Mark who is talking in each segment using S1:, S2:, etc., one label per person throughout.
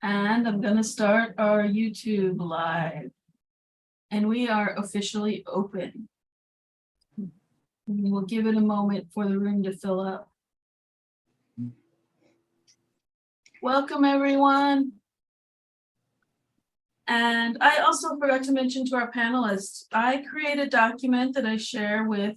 S1: And I'm going to start our YouTube live. And we are officially open. We'll give it a moment for the room to fill up. Welcome, everyone. And I also forgot to mention to our panelists, I create a document that I share with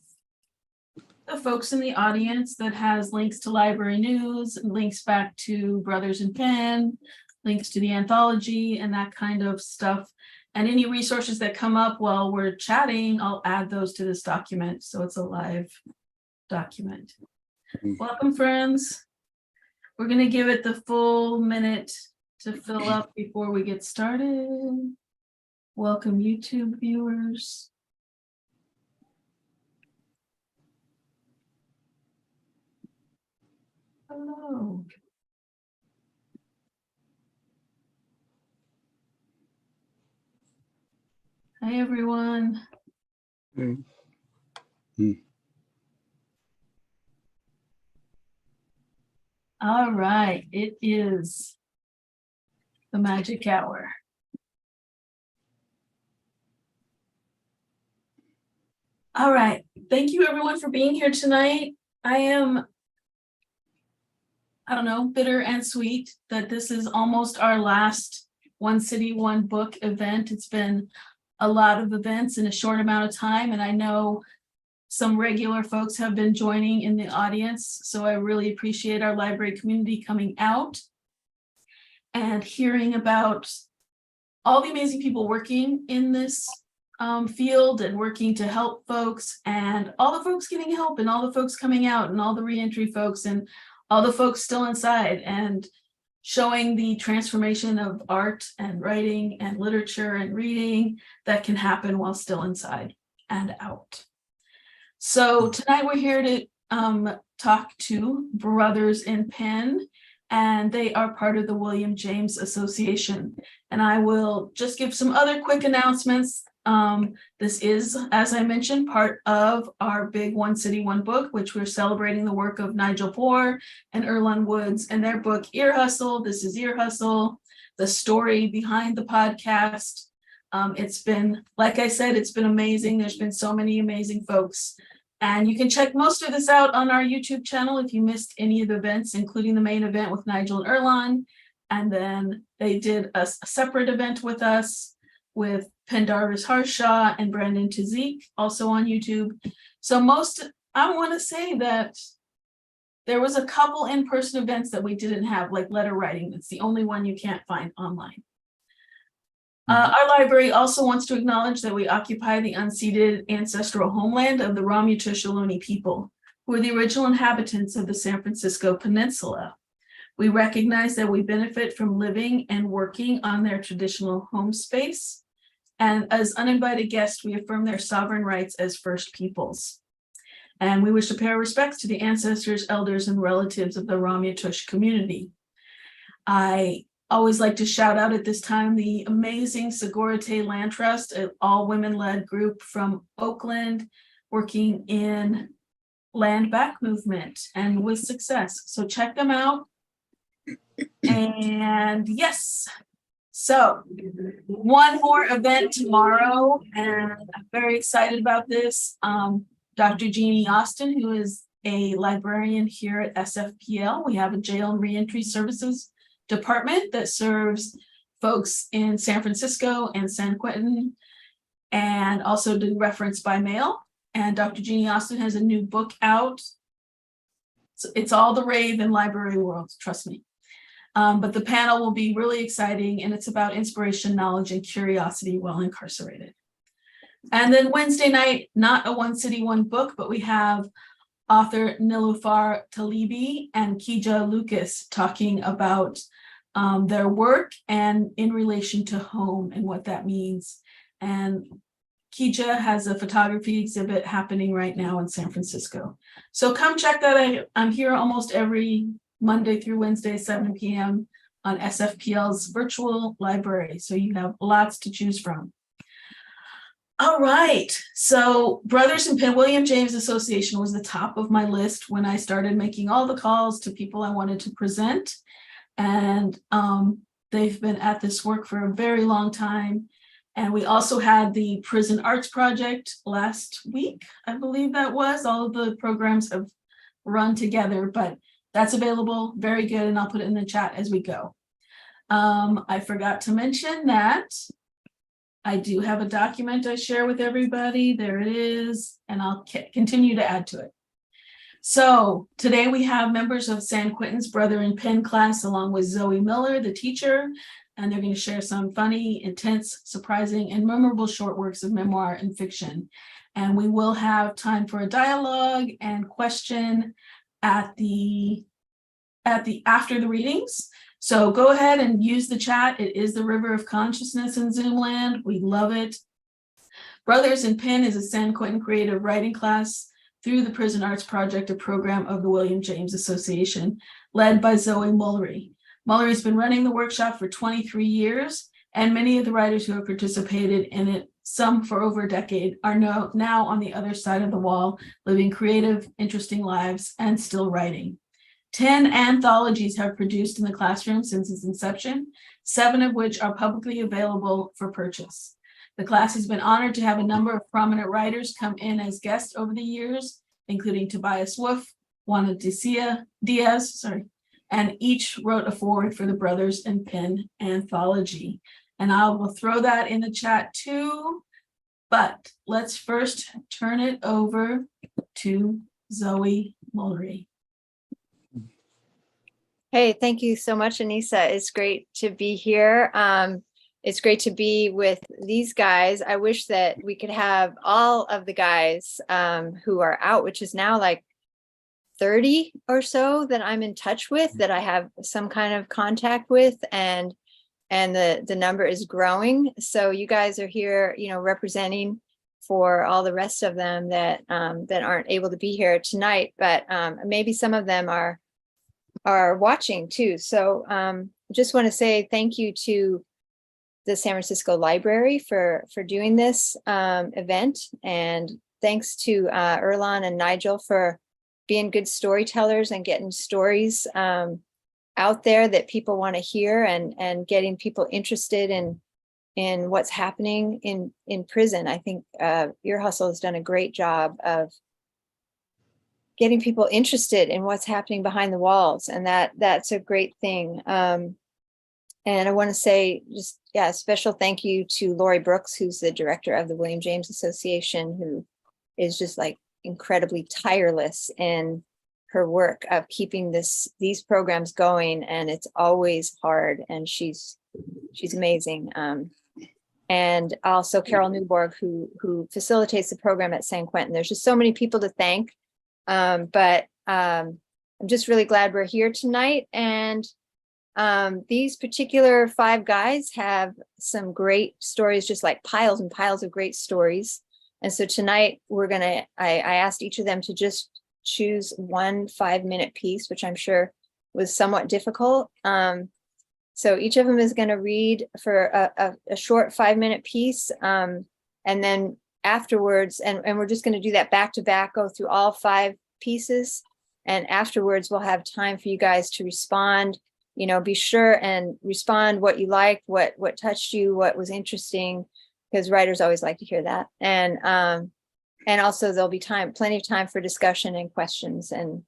S1: the folks in the audience that has links to library news, links back to Brothers in Pen, links to the anthology and that kind of stuff. And any resources that come up while we're chatting, I'll add those to this document. So it's a live document. Welcome, friends. We're going to give it the full minute to fill up before we get started. Welcome, YouTube viewers. Hello. Hi, everyone. All right, it is the magic hour. All right, thank you everyone for being here tonight. I am, bitter and sweet that this is almost our last One City, One Book event. It's been a lot of events in a short amount of time, and I know some regular folks have been joining in the audience, so I really appreciate our library community coming out and hearing about all the amazing people working in this field and working to help folks, and all the folks getting help, and all the folks coming out, and all the reentry folks, and all the folks still inside, and showing the transformation of art and writing and literature and reading that can happen while still inside and out. So tonight we're here to talk to Brothers in Pen, and they are part of the William James Association. And I will just give some other quick announcements. This is, as I mentioned, part of our big One City, One Book, which we're celebrating the work of Nigel Poor and Erlon Woods and their book, Ear Hustle. This is Ear Hustle, the story behind the podcast. It's been, like I said, it's been amazing. There's been so many amazing folks. And you can check most of this out on our YouTube channel if you missed any of the events, including the main event with Nigel and Erlon. And then they did a separate event with us with Pendarvis Harshaw and Brandon Tazik, also on YouTube. So I want to say that there was a couple in-person events that we didn't have, like letter writing. It's the only one you can't find online. Our library also wants to acknowledge that we occupy the unceded ancestral homeland of the Ramaytush Ohlone people, who are the original inhabitants of the San Francisco Peninsula. We recognize that we benefit from living and working on their traditional home space, and as uninvited guests, we affirm their sovereign rights as First Peoples. And we wish to pay our respects to the ancestors, elders, and relatives of the Ramaytush community. I always like to shout out at this time the amazing Segurite Land Trust, an all-women-led group from Oakland, working in land back movement and with success. So check them out. And yes, so one more event tomorrow, and I'm very excited about this. Dr. Jeannie Austin, who is a librarian here at SFPL, we have a jail and reentry services department that serves folks in San Francisco and San Quentin, and also do reference by mail. And Dr. Jeannie Austin has a new book out. So it's all the rave in library world, trust me. But the panel will be really exciting, and it's about inspiration, knowledge, and curiosity while incarcerated. And then Wednesday night, not a One City, One Book, but we have author Niloufar Talibi and Kija Lucas talking about their work and in relation to home and what that means. And Kija has a photography exhibit happening right now in San Francisco. So come check that out. I'm here almost every Monday through Wednesday, 7 p.m. on SFPL's virtual library. So you have lots to choose from. All right, so Brothers in Pen, William James Association was the top of my list when I started making all the calls to people I wanted to present. And They've been at this work for a very long time. And we also had the Prison Arts Project last week, I believe that was. All of the programs have run together, but that's available, very good, and I'll put it in the chat as we go. I forgot to mention that I do have a document I share with everybody. There it is, and I'll continue to add to it. So today we have members of San Quentin's Brother in Pen class, along with Zoe Mullery, the teacher, and they're going to share some funny, intense, surprising, and memorable short works of memoir and fiction. And we will have time for a dialogue and question at the after the readings. So go ahead and use the chat. It is the river of consciousness in Zoom land. We love it. Brothers in Pen is a San Quentin creative writing class through the Prison Arts Project, a program of the William James Association, led by Zoe Mullery. Mullery has been running the workshop for 23 years, and many of the writers who have participated in it, some for over a decade, are now on the other side of the wall, living creative, interesting lives, and still writing. 10 anthologies have produced in the classroom since its inception, 7 of which are publicly available for purchase. The class has been honored to have a number of prominent writers come in as guests over the years, including Tobias Wolff, Juana Diaz, and each wrote a foreword for the Brothers in Pen anthology. And I will throw that in the chat too, but let's first turn it over to Zoe Mullery.
S2: Hey, thank you so much, Anissa. It's great to be here. It's great to be with these guys. I wish that we could have all of the guys who are out, which is now like 30 or so that I'm in touch with, that I have some kind of contact with, and the number is growing. So you guys are here, representing for all the rest of them that aren't able to be here tonight, but maybe some of them are watching too. So just want to say thank you to the San Francisco Library for doing this event, and thanks to Erlan and Nigel for being good storytellers and getting stories out there that people want to hear, and getting people interested in what's happening in prison. I think Ear Hustle has done a great job of getting people interested in what's happening behind the walls, and that's a great thing. And I want to say a special thank you to Lori Brooks, who's the director of the William James Association, who is just like incredibly tireless in her work of keeping these programs going. And it's always hard, and she's amazing. And also Carol Newborg, who facilitates the program at San Quentin. There's just so many people to thank. But I'm just really glad we're here tonight. And these particular 5 guys have some great stories, just like piles and piles of great stories. And so tonight I asked each of them to just choose one 5-minute piece, which I'm sure was somewhat difficult. So each of them is going to read for a short 5-minute piece. And then afterwards, and we're just going to do that back to back, go through all 5 pieces. And afterwards, we'll have time for you guys to respond. Be sure and respond what you liked, what touched you, what was interesting, because writers always like to hear that. And also there'll be plenty of time for discussion and questions and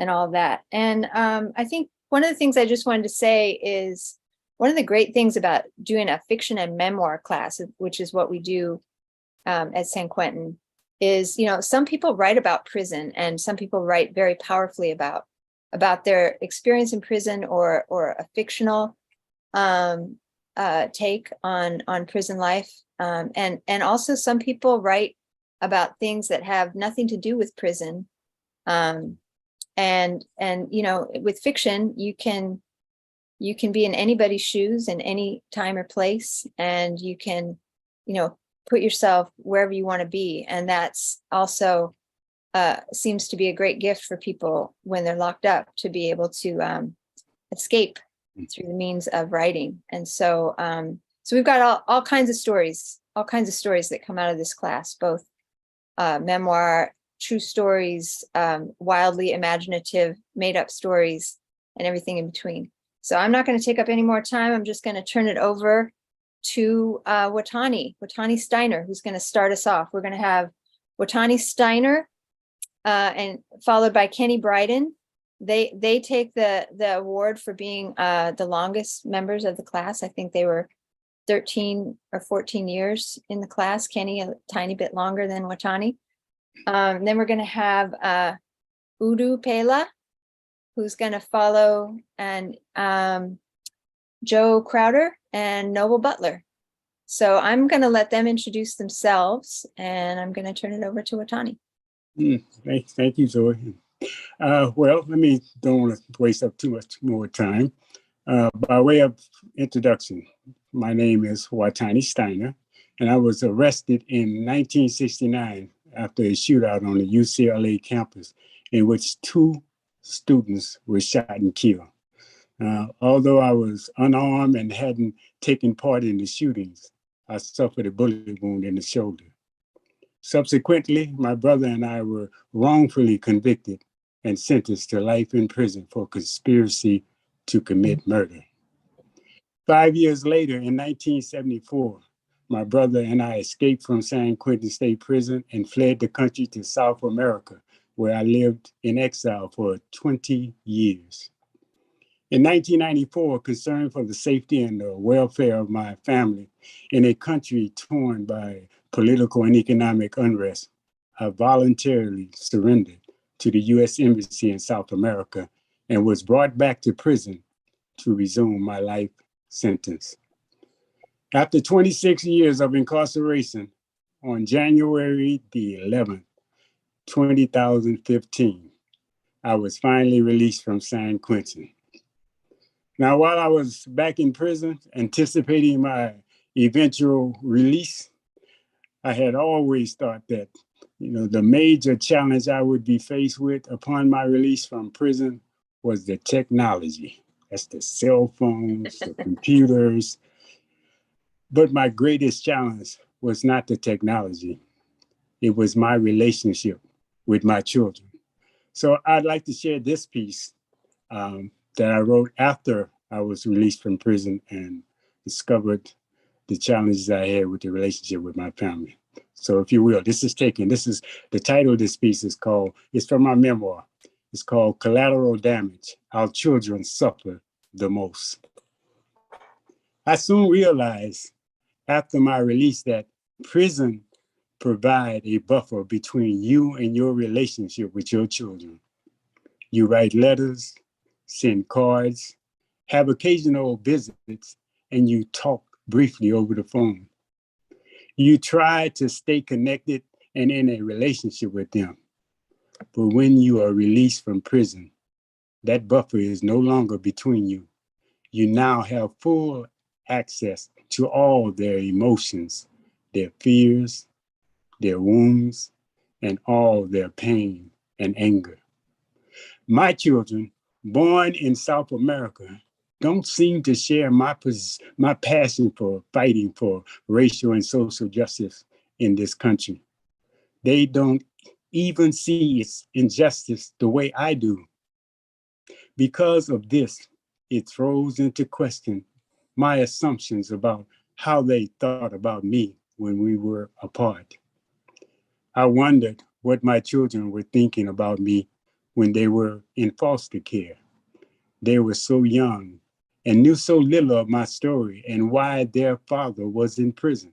S2: all of that. And I think one of the things I just wanted to say is one of the great things about doing a fiction and memoir class, which is what we do at San Quentin, is, some people write about prison, and some people write very powerfully about their experience in prison, or a fictional take on prison life. And also some people write about things that have nothing to do with prison. And with fiction, you can be in anybody's shoes in any time or place, and you can, put yourself wherever you want to be. And that's also seems to be a great gift for people when they're locked up, to be able to escape through the means of writing. And so we've got all kinds of stories that come out of this class, both memoir, true stories, wildly imaginative, made up stories, and everything in between. So I'm not going to take up any more time. I'm just going to turn it over to Watani Steiner, who's going to start us off. We're going to have Watani Steiner and followed by Kenny Bryden. They take the award for being the longest members of the class. I think they were 13 or 14 years in the class. Kenny a tiny bit longer than Watani. Then we're going to have Udu Pela, who's going to follow, and Joe Crowder and Noble Butler. So I'm going to let them introduce themselves, and I'm going to turn it over to Watani.
S3: Thank you, Zoe. Well, don't want to waste up too much more time. By way of introduction, my name is Watani Steiner, and I was arrested in 1969 after a shootout on the UCLA campus in which 2 students were shot and killed. Although I was unarmed and hadn't taken part in the shootings, I suffered a bullet wound in the shoulder. Subsequently, my brother and I were wrongfully convicted and sentenced to life in prison for conspiracy to commit murder. 5 years later, in 1974, my brother and I escaped from San Quentin State Prison and fled the country to South America, where I lived in exile for 20 years. In 1994, concern for the safety and the welfare of my family in a country torn by political and economic unrest, I voluntarily surrendered to the U.S. Embassy in South America and was brought back to prison to resume my life sentence. After 26 years of incarceration, on January the 11th, 2015, I was finally released from San Quentin. Now, while I was back in prison, anticipating my eventual release, I had always thought that, the major challenge I would be faced with upon my release from prison was the technology. That's the cell phones, the computers. But my greatest challenge was not the technology. It was my relationship with my children. So I'd like to share this piece that I wrote after I was released from prison and discovered the challenges I had with the relationship with my family. So if you will, the title of this piece it's from my memoir. It's called Collateral Damage, Our Children Suffer the Most. I soon realized after my release that prison provide a buffer between you and your relationship with your children. You write letters, send cards, have occasional visits, and you talk briefly over the phone. You try to stay connected and in a relationship with them. But when you are released from prison, that buffer is no longer between you. You now have full access to all their emotions, their fears, their wounds, and all their pain and anger. My children, born in South America, don't seem to share my passion for fighting for racial and social justice in this country. They don't even see its injustice the way I do. Because of this, it throws into question my assumptions about how they thought about me when we were apart. I wondered what my children were thinking about me when they were in foster care. They were so young and knew so little of my story and why their father was in prison.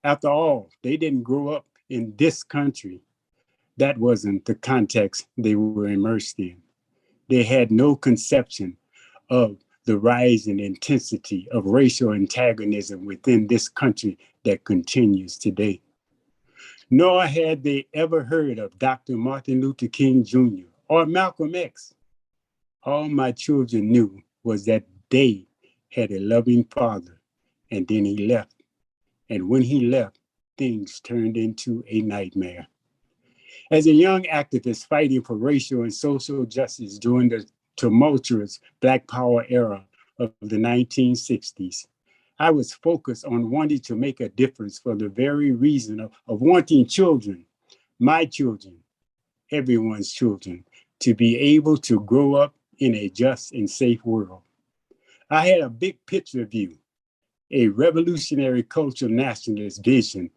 S3: After all, they didn't grow up in this country. That wasn't the context they were immersed in. They had no conception of the rising intensity of racial antagonism within this country that continues today. Nor had they ever heard of Dr. Martin Luther King Jr. or Malcolm X. All my children knew was that they had a loving father, and then he left. And when he left, things turned into a nightmare. As a young activist fighting for racial and social justice during the tumultuous Black Power era of the 1960s, I was focused on wanting to make a difference for the very reason of wanting children, my children, everyone's children, to be able to grow up in a just and safe world. I had a big picture view, a revolutionary cultural nationalist vision,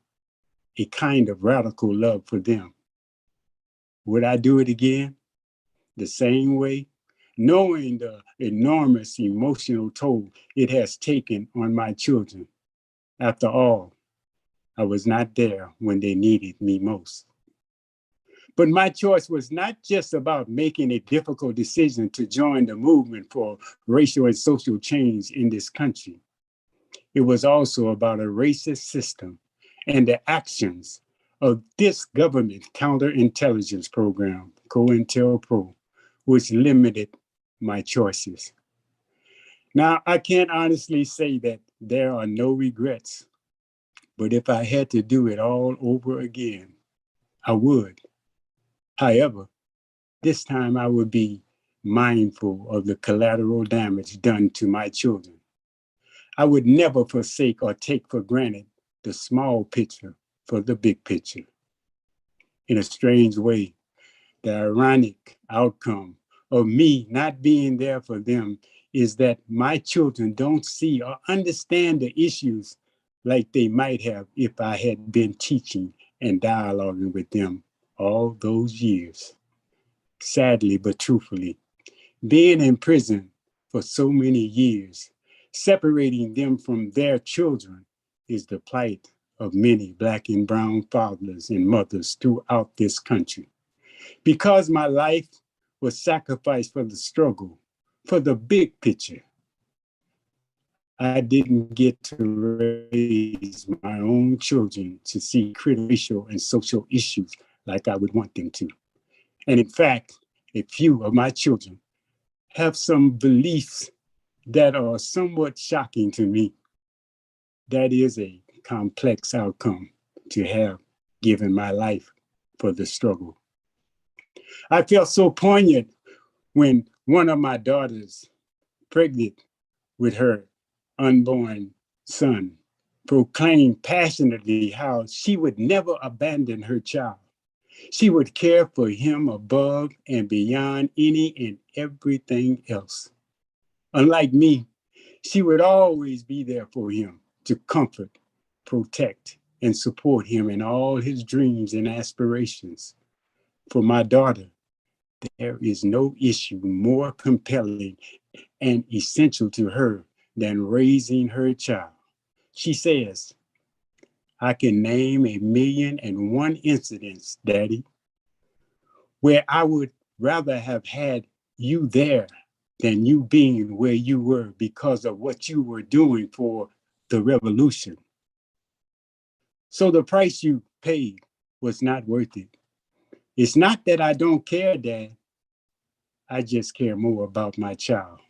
S3: a kind of radical love for them. Would I do it again? The same way? Knowing the enormous emotional toll it has taken on my children. After all, I was not there when they needed me most. But my choice was not just about making a difficult decision to join the movement for racial and social change in this country. It was also about a racist system and the actions of this government counterintelligence program, COINTELPRO, which limited my choices. Now, I can't honestly say that there are no regrets, but if I had to do it all over again, I would. However, this time I would be mindful of the collateral damage done to my children. I would never forsake or take for granted the small picture for the big picture. In a strange way, the ironic outcome of me not being there for them is that my children don't see or understand the issues like they might have if I had been teaching and dialoguing with them all those years. Sadly, but truthfully, being in prison for so many years, separating them from their children, is the plight of many Black and brown fathers and mothers throughout this country. Because my life was sacrificed for the struggle, for the big picture, I didn't get to raise my own children to see critical racial and social issues like I would want them to. And in fact, a few of my children have some beliefs that are somewhat shocking to me. That is a complex outcome to have given my life for the struggle. I felt so poignant when one of my daughters, pregnant with her unborn son, proclaimed passionately how she would never abandon her child. She would care for him above and beyond any and everything else. Unlike me, she would always be there for him to comfort, protect, and support him in all his dreams and aspirations. For my daughter, there is no issue more compelling and essential to her than raising her child. She says, I can name 1,000,001 incidents, Daddy, where I would rather have had you there than you being where you were because of what you were doing for the revolution. So the price you paid was not worth it. It's not that I don't care, Dad. I just care more about my child.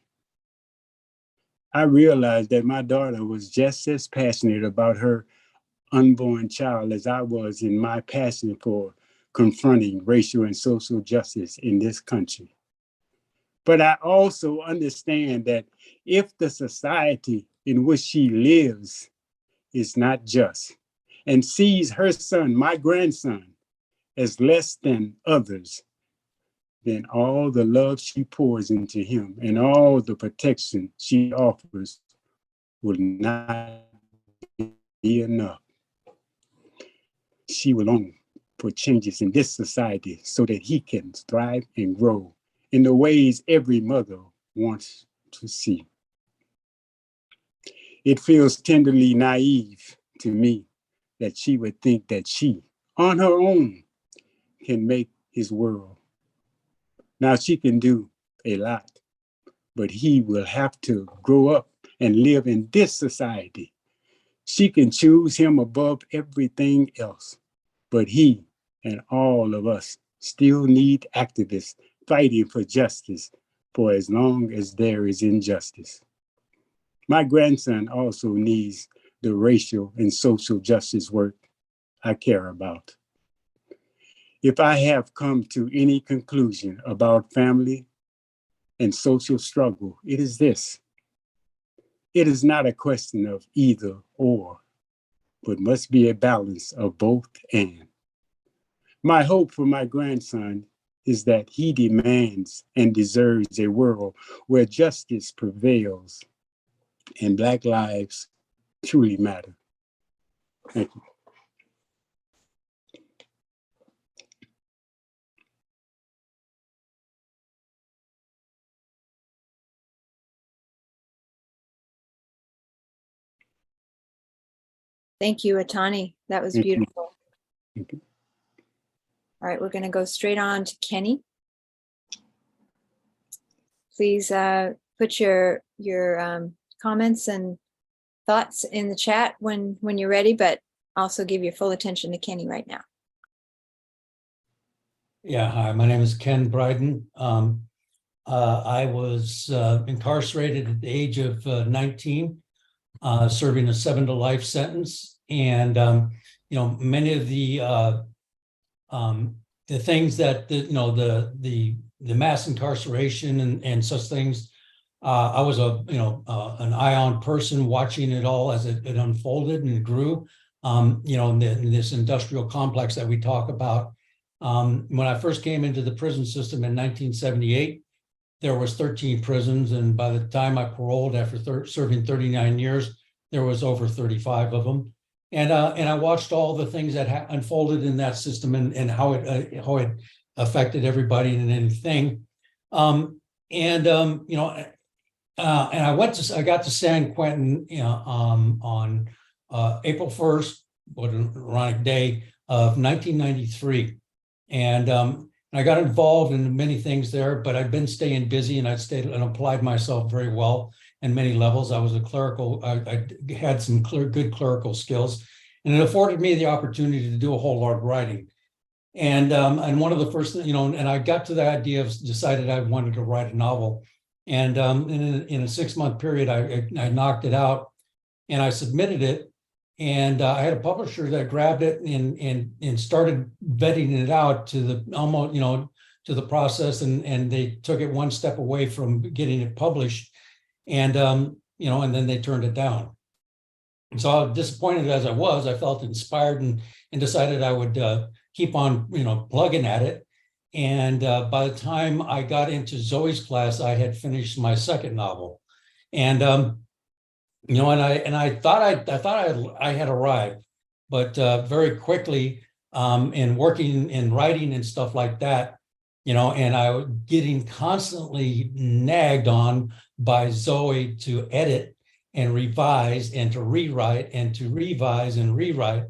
S3: I realized that my daughter was just as passionate about her unborn child as I was in my passion for confronting racial and social justice in this country. But I also understand that if the society in which she lives is not just and sees her son, my grandson, as less than others, then all the love she pours into him and all the protection she offers will not be enough. She will long for changes in this society so that he can thrive and grow in the ways every mother wants to see. It feels tenderly naive to me that she would think that she, on her own, can make his world. Now she can do a lot, but he will have to grow up and live in this society. She can choose him above everything else, but he and all of us still need activists fighting for justice for as long as there is injustice. My grandson also needs the racial and social justice work I care about. If I have come to any conclusion about family and social struggle, it is this. It is not a question of either or, but must be a balance of both and. My hope for my grandson is that he demands and deserves a world where justice prevails and Black lives truly matter. Thank you.
S2: Thank you, Atani. That was
S3: Thank you.
S2: beautiful.
S3: Thank you.
S2: All right, we're going to go straight on to Kenny. Please put your comments and thoughts in the chat when you're ready, but also give your full attention to Kenny right now.
S4: Yeah, hi, my name is Ken Bryden. I was incarcerated at the age of 19, serving a 7 to life sentence. And, many of the things that, the mass incarceration and such things, I was an eye-on person watching it all as it unfolded and grew, in this industrial complex that we talk about. When I first came into the prison system in 1978, there was 13 prisons, and by the time I paroled after serving 39 years, there was over 35 of them. And I watched all the things that unfolded in that system and how it affected everybody and anything. And I got to San Quentin, on April 1st, what an ironic day, of 1993. And I got involved in many things there, but I've been staying busy, and I stayed and applied myself very well in many levels. I was a clerical, I had some good clerical skills, and it afforded me the opportunity to do a whole lot of writing. And one of the first, and I got to the idea of decided I wanted to write a novel. And in a 6-month period, I knocked it out, and I submitted it. And I had a publisher that grabbed it and started vetting it out to the almost, to the process, and they took it one step away from getting it published, and and then they turned it down. And so disappointed as I was, I felt inspired and decided I would keep on plugging at it. And by the time I got into Zoe's class, I had finished my second novel, and I thought I had arrived, but very quickly in working and writing and stuff like that, and I was getting constantly nagged on by Zoe to edit and revise and to rewrite and to revise and rewrite.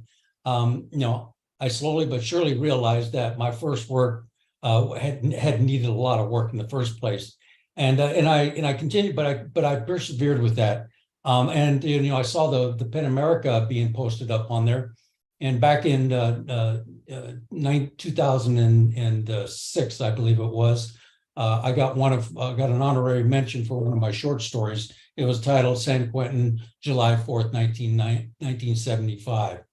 S4: I slowly but surely realized that my first work had needed a lot of work in the first place, and I continued, but I persevered with that. I saw the PEN America being posted up on there, and back in 2006, I believe it was, I got an honorary mention for one of my short stories. It was titled San Quentin, July 4th, 1975,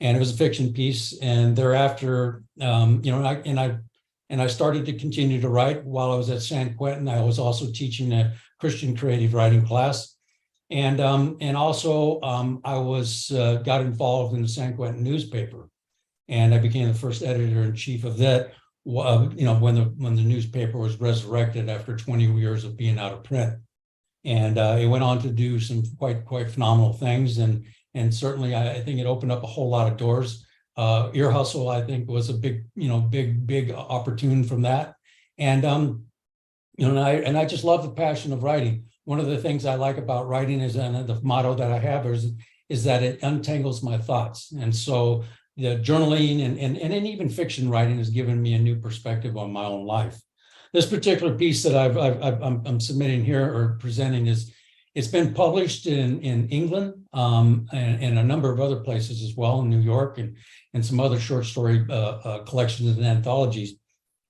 S4: and it was a fiction piece. And thereafter, I started to continue to write while I was at San Quentin. I was also teaching a Christian creative writing class. And also I got involved in the San Quentin newspaper, and I became the first editor-in-chief of that. When the newspaper was resurrected after 20 years of being out of print, and it went on to do some quite phenomenal things, and certainly I think it opened up a whole lot of doors. Ear Hustle, I think, was a big opportune from that, and I just love the passion of writing. One of the things I like about writing is, and the motto that I have is that it untangles my thoughts. And so the journaling and even fiction writing has given me a new perspective on my own life. This particular piece that I'm submitting here or presenting it's been published in England and a number of other places as well, in New York and some other short story collections and anthologies.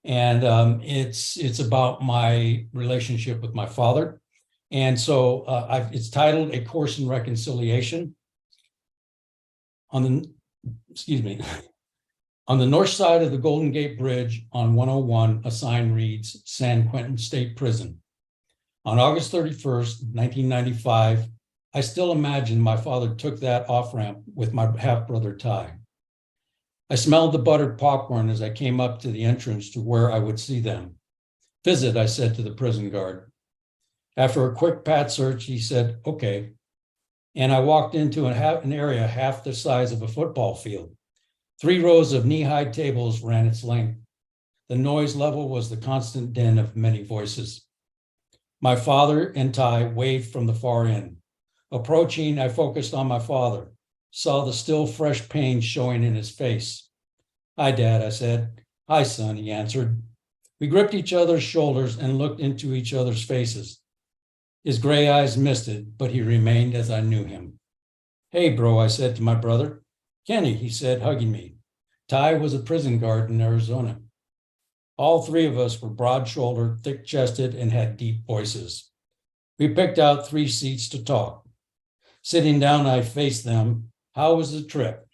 S4: And it's about my relationship with my father. And so it's titled A Course in Reconciliation. On the north side of the Golden Gate Bridge on 101, a sign reads San Quentin State Prison. On August 31st, 1995, I still imagine my father took that off-ramp with my half-brother Ty. I smelled the buttered popcorn as I came up to the entrance to where I would see them. Visit, I said to the prison guard. After a quick pat search, he said, okay. And I walked into an area half the size of a football field. 3 rows of knee-high tables ran its length. The noise level was the constant din of many voices. My father and Ty waved from the far end. Approaching, I focused on my father, saw the still fresh pain showing in his face. Hi, Dad, I said. Hi, son, he answered. We gripped each other's shoulders and looked into each other's faces. His gray eyes misted, but he remained as I knew him. Hey, bro, I said to my brother. Kenny, he said, hugging me. Ty was a prison guard in Arizona. All 3 of us were broad-shouldered, thick-chested, and had deep voices. We picked out 3 seats to talk. Sitting down, I faced them. How was the trip?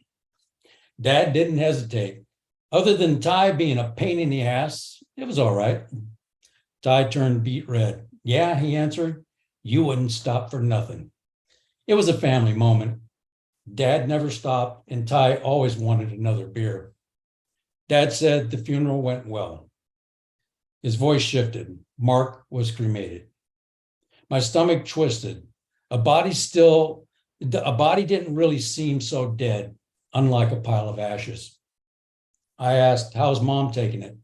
S4: Dad didn't hesitate. Other than Ty being a pain in the ass, it was all right. Ty turned beet red. Yeah, he answered. You wouldn't stop for nothing. It was a family moment. Dad never stopped, and Ty always wanted another beer. Dad said the funeral went well. His voice shifted. Mark was cremated. My stomach twisted. A body didn't really seem so dead, unlike a pile of ashes. I asked, how's Mom taking it?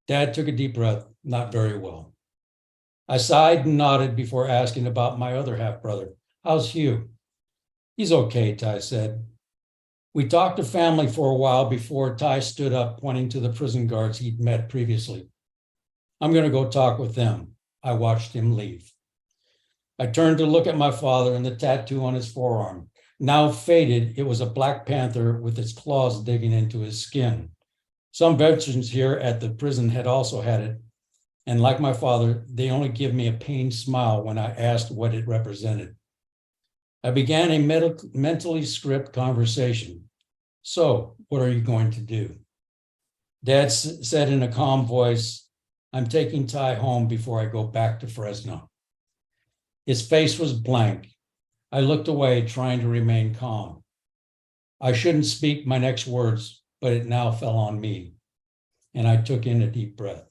S4: Dad took a deep breath, not very well. I sighed and nodded before asking about my other half-brother. How's Hugh? He's okay, Ty said. We talked to family for a while before Ty stood up, pointing to the prison guards he'd met previously. I'm going to go talk with them. I watched him leave. I turned to look at my father and the tattoo on his forearm. Now faded, it was a black panther with its claws digging into his skin. Some veterans here at the prison had also had it, and like my father, they only give me a pained smile when I asked what it represented. I began a mentally script conversation. So, what are you going to do? Dad said in a calm voice, I'm taking Ty home before I go back to Fresno. His face was blank. I looked away, trying to remain calm. I shouldn't speak my next words, but it now fell on me. And I took in a deep breath.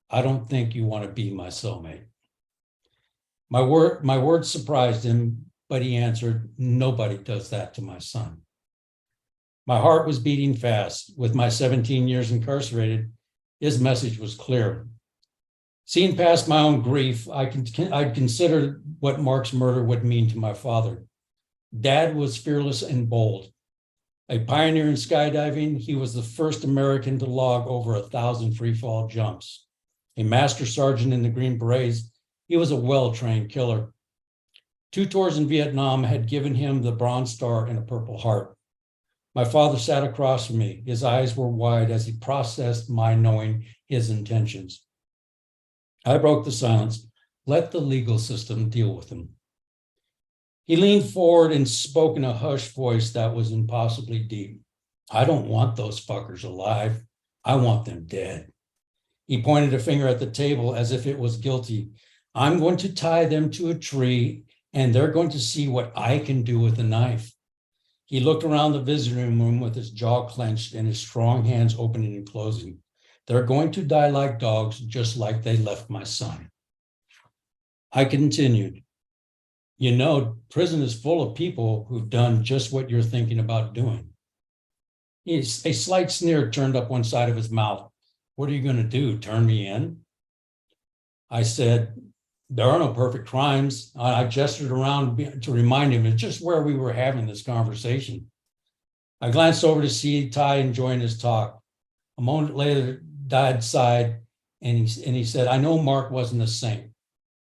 S4: I don't think you want to be my soulmate. My words surprised him, but he answered, nobody does that to my son. My heart was beating fast. With my 17 years incarcerated, his message was clear. Seeing past my own grief, I considered what Mark's murder would mean to my father. Dad was fearless and bold. A pioneer in skydiving, he was the first American to log over 1,000 free-fall jumps. A master sergeant in the Green Berets, he was a well-trained killer. 2 tours in Vietnam had given him the Bronze Star and a Purple Heart. My father sat across from me. His eyes were wide as he processed my knowing his intentions. I broke the silence. Let the legal system deal with him. He leaned forward and spoke in a hushed voice that was impossibly deep. I don't want those fuckers alive. I want them dead. He pointed a finger at the table as if it was guilty. I'm going to tie them to a tree, and they're going to see what I can do with a knife. He looked around the visiting room with his jaw clenched and his strong hands opening and closing. They're going to die like dogs, just like they left my son. I continued. You know, prison is full of people who've done just what you're thinking about doing. A slight sneer turned up one side of his mouth. What are you going to do, turn me in? I said, there are no perfect crimes. I gestured around to remind him it's just where we were having this conversation. I glanced over to see Ty enjoying his talk. A moment later, Dad sighed, and he said, I know Mark wasn't a saint,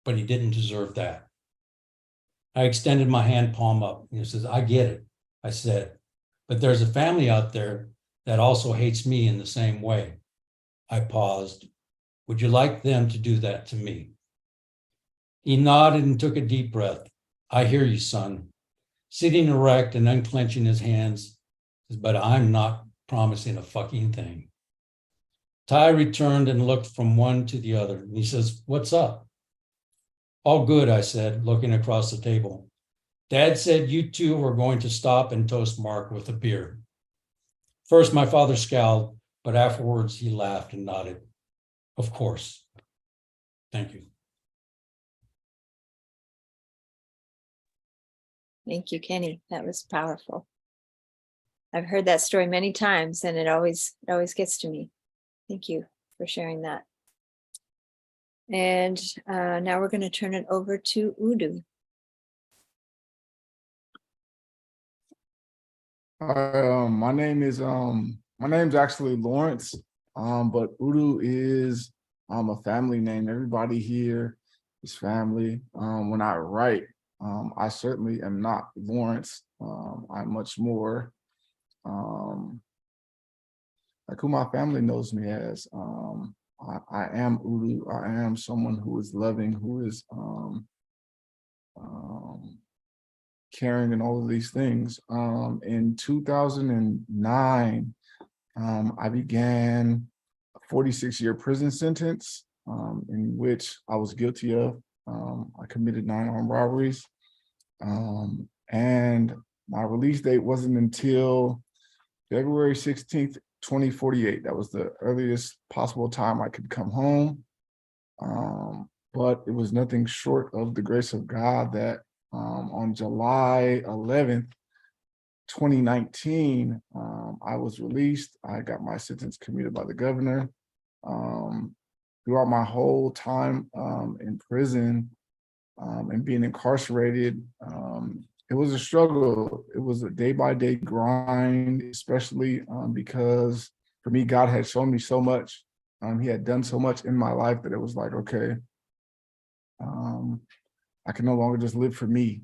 S4: but he didn't deserve that. I extended my hand palm up, and he says, I get it, I said, but there's a family out there that also hates me in the same way. I paused. Would you like them to do that to me? He nodded and took a deep breath. I hear you, son. Sitting erect and unclenching his hands, but I'm not promising a fucking thing. Ty returned and looked from one to the other. And he says, what's up? All good, I said, looking across the table. Dad said you two were going to stop and toast Mark with a beer. First, my father scowled, but afterwards he laughed and nodded. Of course. Thank you.
S2: Thank you, Kenny. That was powerful. I've heard that story many times and it always gets to me. Thank you for sharing that. And now we're going to turn it over to Udu.
S5: My name's actually Lawrence, but Udu is a family name. Everybody here is family. When I write, I certainly am not Lawrence. I'm much more like who my family knows me as. I am Udu. I am someone who is loving, who is caring, and all of these things. In 2009, I began a 46-year prison sentence in which I was guilty of. I committed 9 armed robberies. And my release date wasn't until February 16th, 2048. That was the earliest possible time I could come home. But it was nothing short of the grace of God that on July 11th, 2019, I was released. I got my sentence commuted by the governor. Throughout my whole time in prison and being incarcerated, it was a struggle. It was a day-by-day grind, especially because for me, God had shown me so much. He had done so much in my life that it was like, okay, I can no longer just live for me.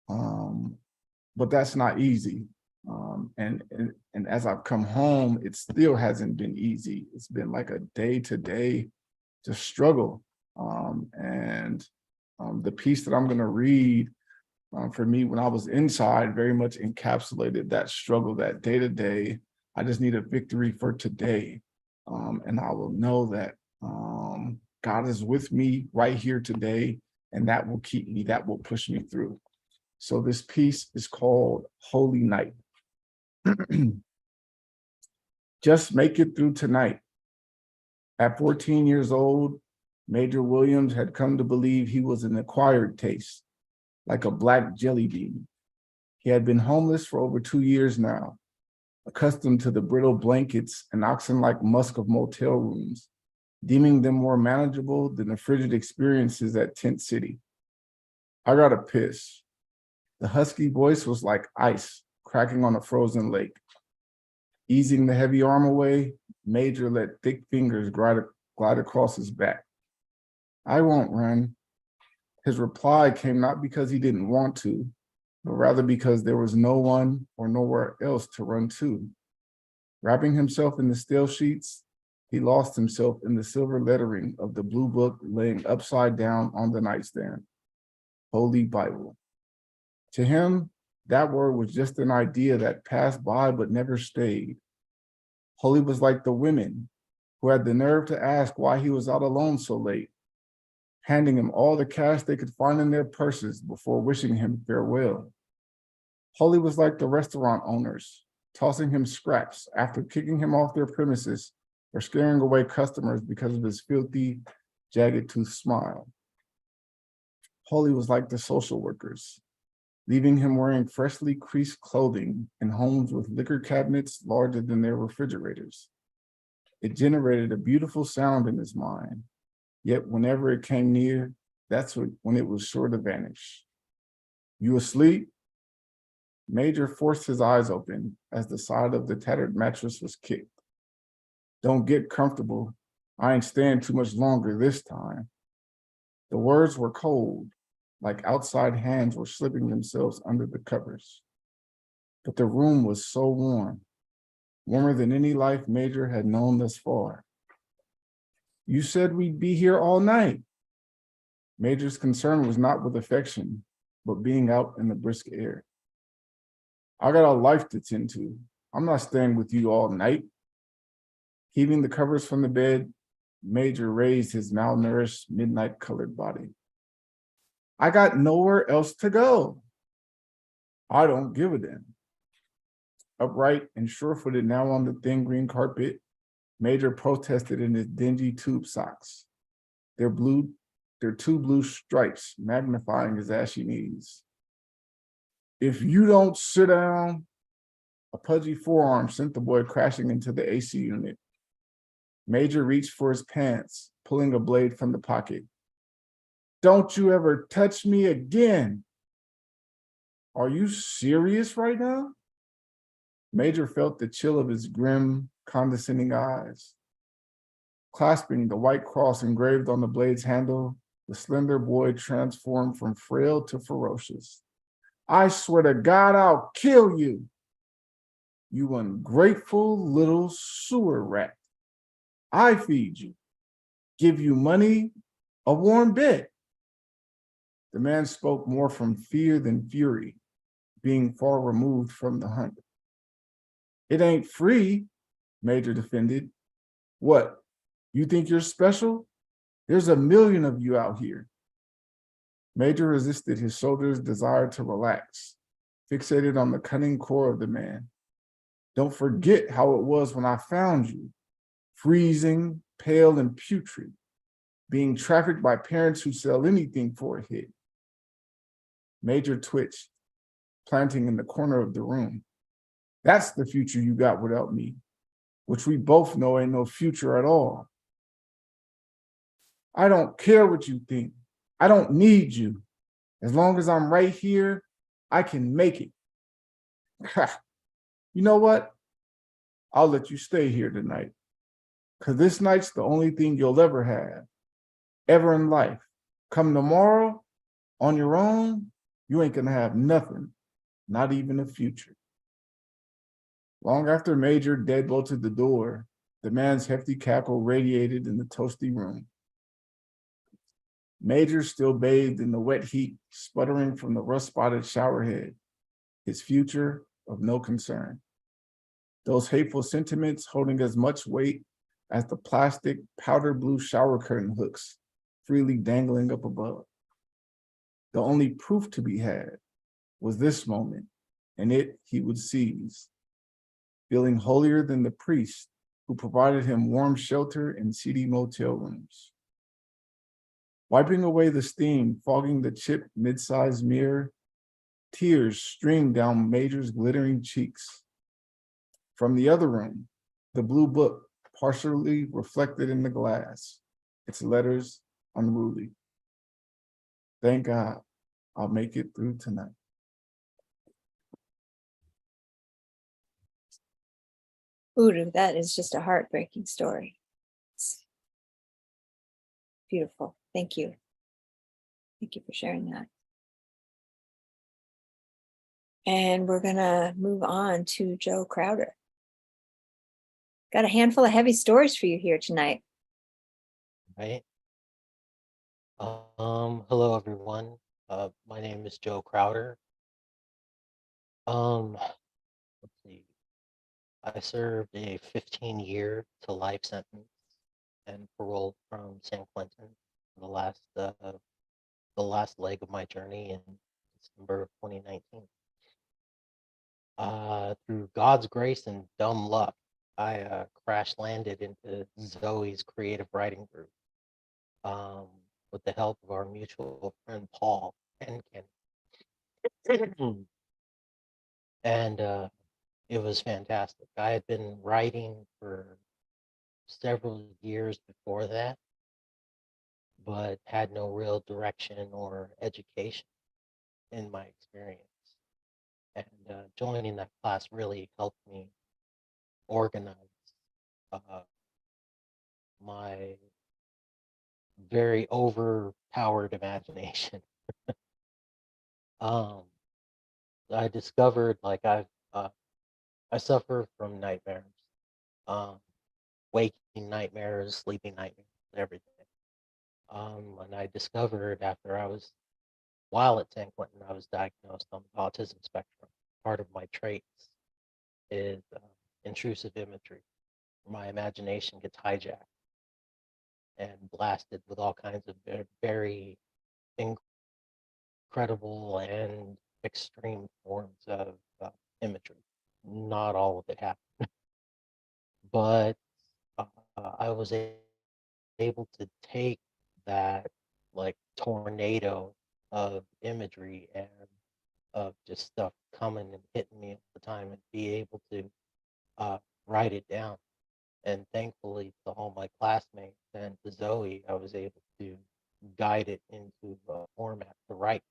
S5: But that's not easy. And as I've come home, it still hasn't been easy. It's been like a day-to-day just struggle. The piece that I'm going to read for me when I was inside very much encapsulated that struggle, that day-to-day. I just need a victory for today. And I will know that God is with me right here today, and that will keep me, that will push me through. So this piece is called Holy Night. Just make it through tonight. At 14 years old, Major Williams had come to believe he was an acquired taste, like a black jelly bean. He had been homeless for over 2 years now, accustomed to the brittle blankets and oxen-like musk of motel rooms, deeming them more manageable than the frigid experiences at Tent City. I gotta piss. The husky voice was like ice cracking on a frozen lake. Easing the heavy arm away, Major let thick fingers glide across his back. I won't run. His reply came not because he didn't want to, but rather because there was no one or nowhere else to run to. Wrapping himself in the stale sheets, he lost himself in the silver lettering of the blue book laying upside down on the nightstand. Holy Bible. To him, that word was just an idea that passed by but never stayed. Holy was like the women who had the nerve to ask why he was out alone so late, handing him all the cash they could find in their purses before wishing him farewell. Holy was like the restaurant owners, tossing him scraps after kicking him off their premises or scaring away customers because of his filthy, jagged-toothed smile. Holy was like the social workers, leaving him wearing freshly creased clothing in homes with liquor cabinets larger than their refrigerators. It generated a beautiful sound in his mind, yet whenever it came near, that's when it was sure to vanish. You asleep? Major forced his eyes open as the side of the tattered mattress was kicked. Don't get comfortable. I ain't staying too much longer this time. The words were cold, like outside hands were slipping themselves under the covers. But the room was so warm, warmer than any life Major had known thus far. You said we'd be here all night. Major's concern was not with affection, but being out in the brisk air. I got a life to tend to. I'm not staying with you all night. Heaving the covers from the bed, Major raised his malnourished, midnight-colored body. I got nowhere else to go. I don't give a damn. Upright and sure-footed now on the thin green carpet, Major protested in his dingy tube socks. Their two blue stripes magnifying his ashy knees. If you don't sit down, a pudgy forearm sent the boy crashing into the AC unit. Major reached for his pants, pulling a blade from the pocket. Don't you ever touch me again. Are you serious right now? Major felt the chill of his grim, condescending eyes. Clasping the white cross engraved on the blade's handle, the slender boy transformed from frail to ferocious. I swear to God, I'll kill you. You ungrateful little sewer rat. I feed you, give you money, a warm bed. The man spoke more from fear than fury, being far removed from the hunt. It ain't free, Major defended. What, you think you're special? There's a million of you out here. Major resisted his shoulder's desire to relax, fixated on the cunning core of the man. Don't forget how it was when I found you, freezing, pale, and putrid, being trafficked by parents who sell anything for a hit. Major twitched, planting in the corner of the room. That's the future you got without me, which we both know ain't no future at all. I don't care what you think. I don't need you. As long as I'm right here, I can make it. You know what? I'll let you stay here tonight, because this night's the only thing you'll ever have, ever in life. Come tomorrow, on your own, you ain't gonna have nothing, not even a future. Long after Major deadbolted the door, the man's hefty cackle radiated in the toasty room. Major still bathed in the wet heat, sputtering from the rust-spotted shower head, his future of no concern. Those hateful sentiments holding as much weight as the plastic powder blue shower curtain hooks freely dangling up above. The only proof to be had was this moment, and it he would seize, feeling holier than the priest who provided him warm shelter in seedy motel rooms. Wiping away the steam, fogging the chipped mid-sized mirror, tears streamed down Major's glittering cheeks. From the other room, the blue book partially reflected in the glass, its letters unruly. Thank God I'll make it through tonight.
S2: Udu, that is just a heartbreaking story. It's beautiful. Thank you. Thank you for sharing that. And we're gonna move on to Joe Crowder. Got a handful of heavy stories for you here tonight.
S6: Right. Hello everyone. My name is Joe Crowder. Let's see. I served a 15-year to life sentence and parole from San Quentin, the last leg of my journey in December of 2019. Through God's grace and dumb luck, I crash landed into Zoe's creative writing group with the help of our mutual friend Paul and Ken. And it was fantastic. I had been writing for several years before that, but had no real direction or education in my experience. And joining that class really helped me organize my very overpowered imagination. I discovered like I suffer from nightmares, waking nightmares, sleeping nightmares, everything. And I discovered while at San Quentin, I was diagnosed on the autism spectrum. Part of my traits is intrusive imagery. My imagination gets hijacked and blasted with all kinds of very incredible and extreme forms of imagery. Not was able to take that like tornado of imagery and of just stuff coming and hitting me at the time and be able to write it down. And thankfully to all my classmates and to Zoe, I was able to guide it into a format to write.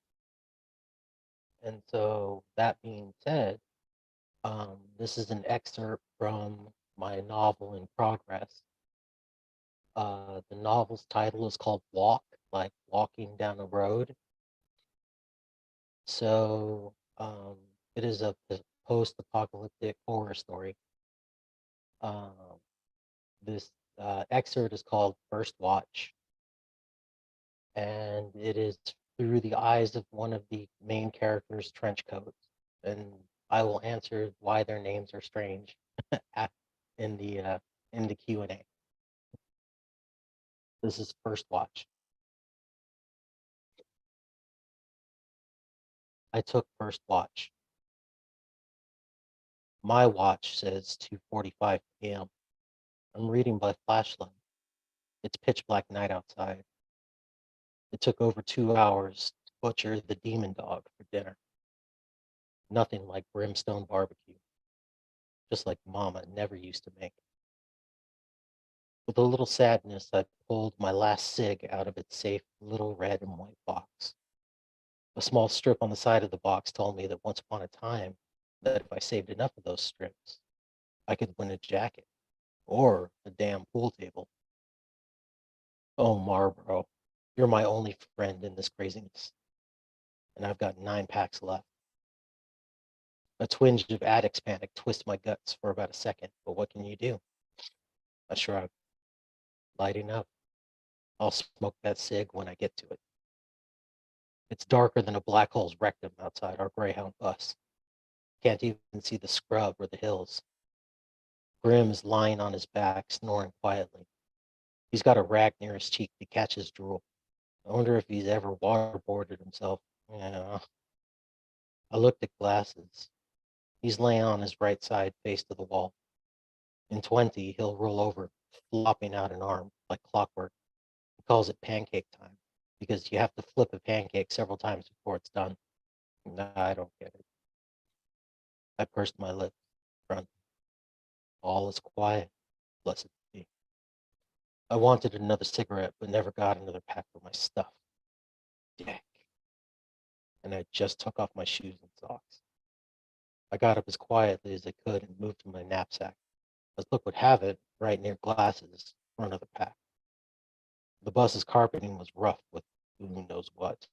S6: And so that being said, this is an excerpt from my novel in progress. The novel's title is called Walk, like walking down a road. So it is a post-apocalyptic horror story. This excerpt is called First Watch, and it is through the eyes of one of the main characters' trench coats. And I will answer why their names are strange in the Q&A. This is First Watch. I took first watch. My watch says 2:45 p.m. I'm reading by flashlight. It's pitch black night outside. It took over 2 hours to butcher the demon dog for dinner. Nothing like brimstone barbecue, just like Mama never used to make. With a little sadness, I pulled my last cig out of its safe little red and white box. A small strip on the side of the box told me that once upon a time, that if I saved enough of those strips, I could win a jacket or a damn pool table. Oh, Marlboro, you're my only friend in this craziness, and I've got 9 packs left. A twinge of addict's panic twists my guts for about a second, but what can you do? I shrug. Lighting up. I'll smoke that cig when I get to it. It's darker than a black hole's rectum outside our Greyhound bus. Can't even see the scrub or the hills. Grim is lying on his back, snoring quietly. He's got a rag near his cheek to catch his drool. I wonder if he's ever waterboarded himself. Yeah. I looked at Glasses. He's laying on his right side, face to the wall. In 20, he'll roll over, flopping out an arm like clockwork. He calls it pancake time because you have to flip a pancake several times before it's done. Nah, I don't get it. I pursed my lips. Front. All is quiet, blessed be. I wanted another cigarette, but never got another pack for my stuff. Dick. And I just took off my shoes and socks. I got up as quietly as I could and moved to my knapsack. As luck would have it, right near Glasses, front of the pack. The bus's carpeting was rough with who knows what.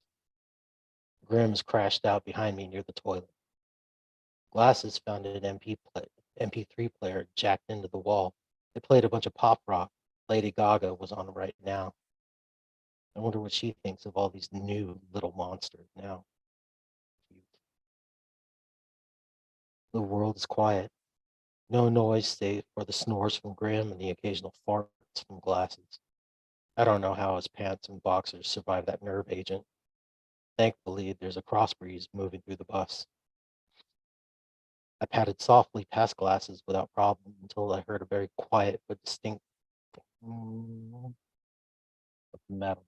S6: Grimm's crashed out behind me near the toilet. Glasses found an MP3 player jacked into the wall. It played a bunch of pop rock. Lady Gaga was on right now. I wonder what she thinks of all these new little monsters now. The world is quiet. No noise save for the snores from Grimm and the occasional farts from Glasses. I don't know how his pants and boxers survived that nerve agent. Thankfully, there's a cross breeze moving through the bus. I padded softly past Glasses without problem until I heard a very quiet but distinct of metal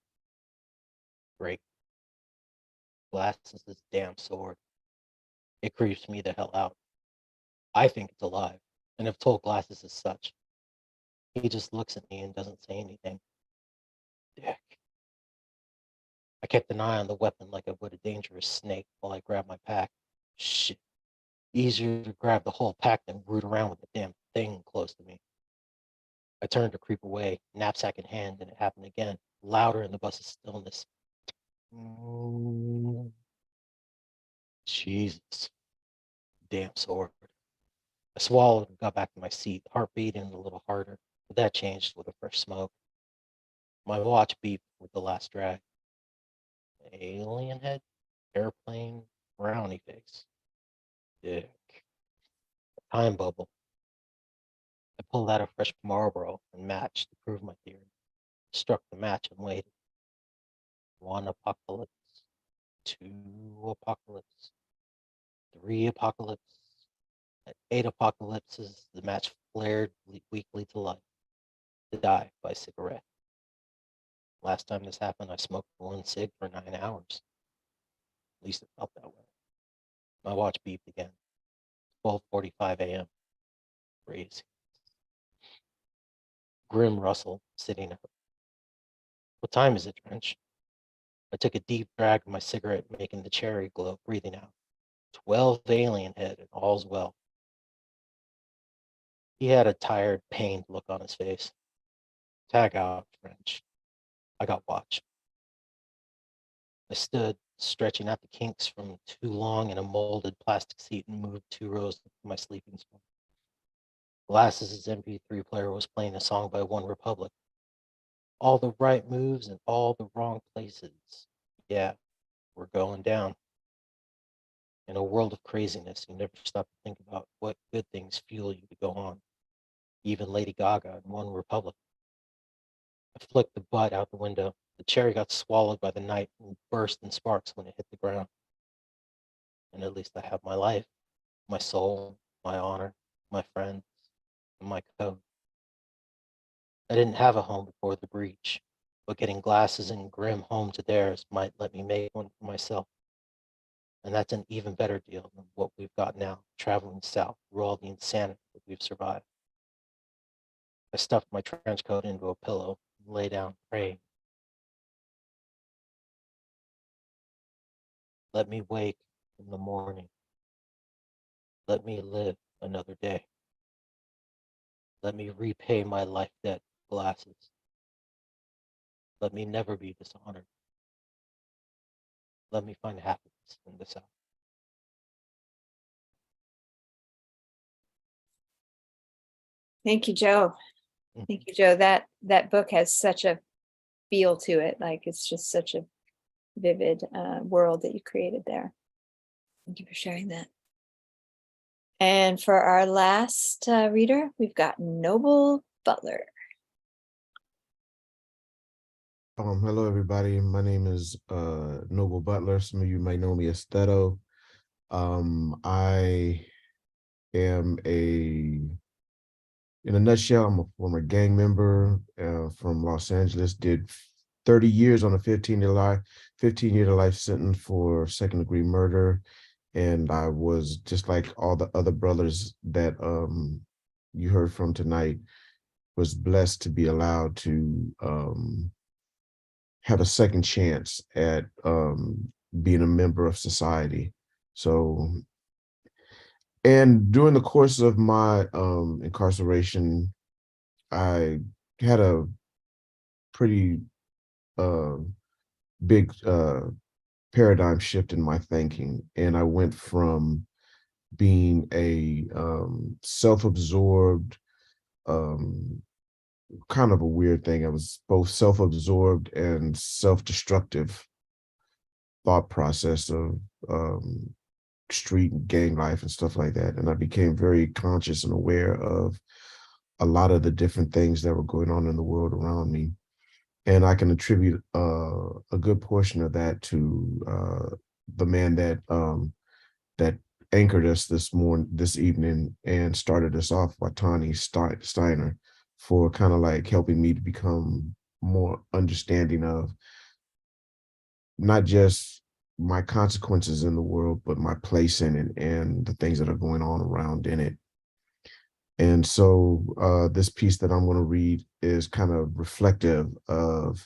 S6: break. Glasses' damn sword. It creeps me the hell out. I think it's alive, and have told Glasses as such. He just looks at me and doesn't say anything. Dick. I kept an eye on the weapon like I would a dangerous snake while I grabbed my pack. Shit. Easier to grab the whole pack than root around with the damn thing close to me. I turned to creep away, knapsack in hand, and it happened again, louder in the bus's stillness. Jesus. Damn sword. I swallowed and got back to my seat, heart beating a little harder, but that changed with a fresh smoke. My watch beeped with the last drag. Alien head, airplane, brownie face. Dick. A time bubble. I pulled out a fresh Marlboro and match to prove my theory. Struck the match and waited. 1 apocalypse, 2 apocalypse, 3 apocalypse. At 8 apocalypses, the match flared weakly to life. to die by cigarette. Last time this happened, I smoked one cig for 9 hours. At least it felt that way. My watch beeped again. 12:45 a.m. Crazy. Grim Russell sitting up. What time is it, Trench? I took a deep drag of my cigarette, making the cherry glow, breathing out. 12 alien head and all's well. He had a tired, pained look on his face. Tag out, French. I got watch. I stood, stretching out the kinks from too long in a molded plastic seat and moved 2 rows to my sleeping spot. Glasses' MP3 player was playing a song by One Republic. All the right moves in all the wrong places. Yeah, we're going down. In a world of craziness, you never stop to think about what good things fuel you to go on. Even Lady Gaga in One Republic. I flicked the butt out the window. The cherry got swallowed by the night and burst in sparks when it hit the ground. And at least I have my life, my soul, my honor, my friends, and my code. I didn't have a home before the breach, but getting Glasses and Grim home to theirs might let me make one for myself. And that's an even better deal than what we've got now, traveling south through all the insanity that we've survived. I stuffed my trench coat into a pillow and lay down praying. Let me wake in the morning. Let me live another day. Let me repay my life debt, Glasses. Let me never be dishonored. Let me find happiness in the South.
S2: Thank you, Joe. Thank you, Joe. That book has such a feel to it. Like it's just such a vivid world that you created there. Thank you for sharing that. And for our last reader, we've got Noble Butler.
S7: Hello, everybody. My name is Noble Butler. Some of you might know me as Theto. I am in a nutshell, I'm a former gang member from Los Angeles, did 30 years on a 15-year to life sentence for second-degree murder. And I was, just like all the other brothers that you heard from tonight, was blessed to be allowed to have a second chance at being a member of society. So, and during the course of my incarceration, I had a pretty big paradigm shift in my thinking. And I went from being a self-absorbed, kind of a weird thing. I was both self-absorbed and self-destructive thought process of street and gang life and stuff like that. And I became very conscious and aware of a lot of the different things that were going on in the world around me. And I can attribute a good portion of that to the man that that anchored us this evening and started us off, Watani Steiner, for kind of like helping me to become more understanding of not just my consequences in the world, but my place in it and the things that are going on around in it. And so this piece that I'm going to read is kind of reflective of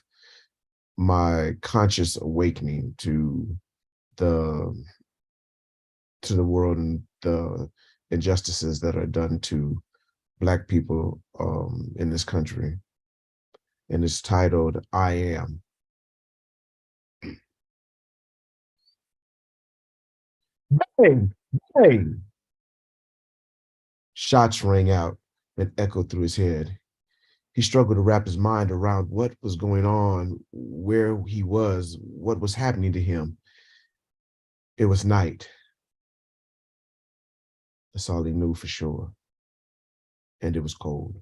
S7: my conscious awakening to the world and the injustices that are done to Black people in this country. And it's titled, I Am. Bang, bang. Shots rang out and echoed through his head. He struggled to wrap his mind around what was going on, where he was, what was happening to him. It was night. That's all he knew for sure. And it was cold.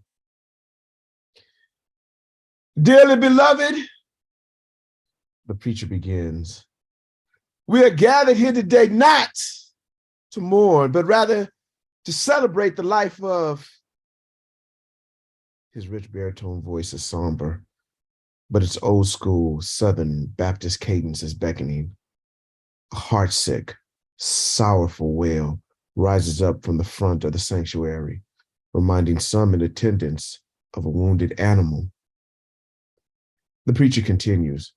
S7: Dearly beloved, the preacher begins. We are gathered here today not to mourn, but rather to celebrate the life of His rich baritone voice is somber, but its old school Southern Baptist cadence is beckoning. A heartsick, sorrowful wail rises up from the front of the sanctuary, reminding some in attendance of a wounded animal. The preacher continues,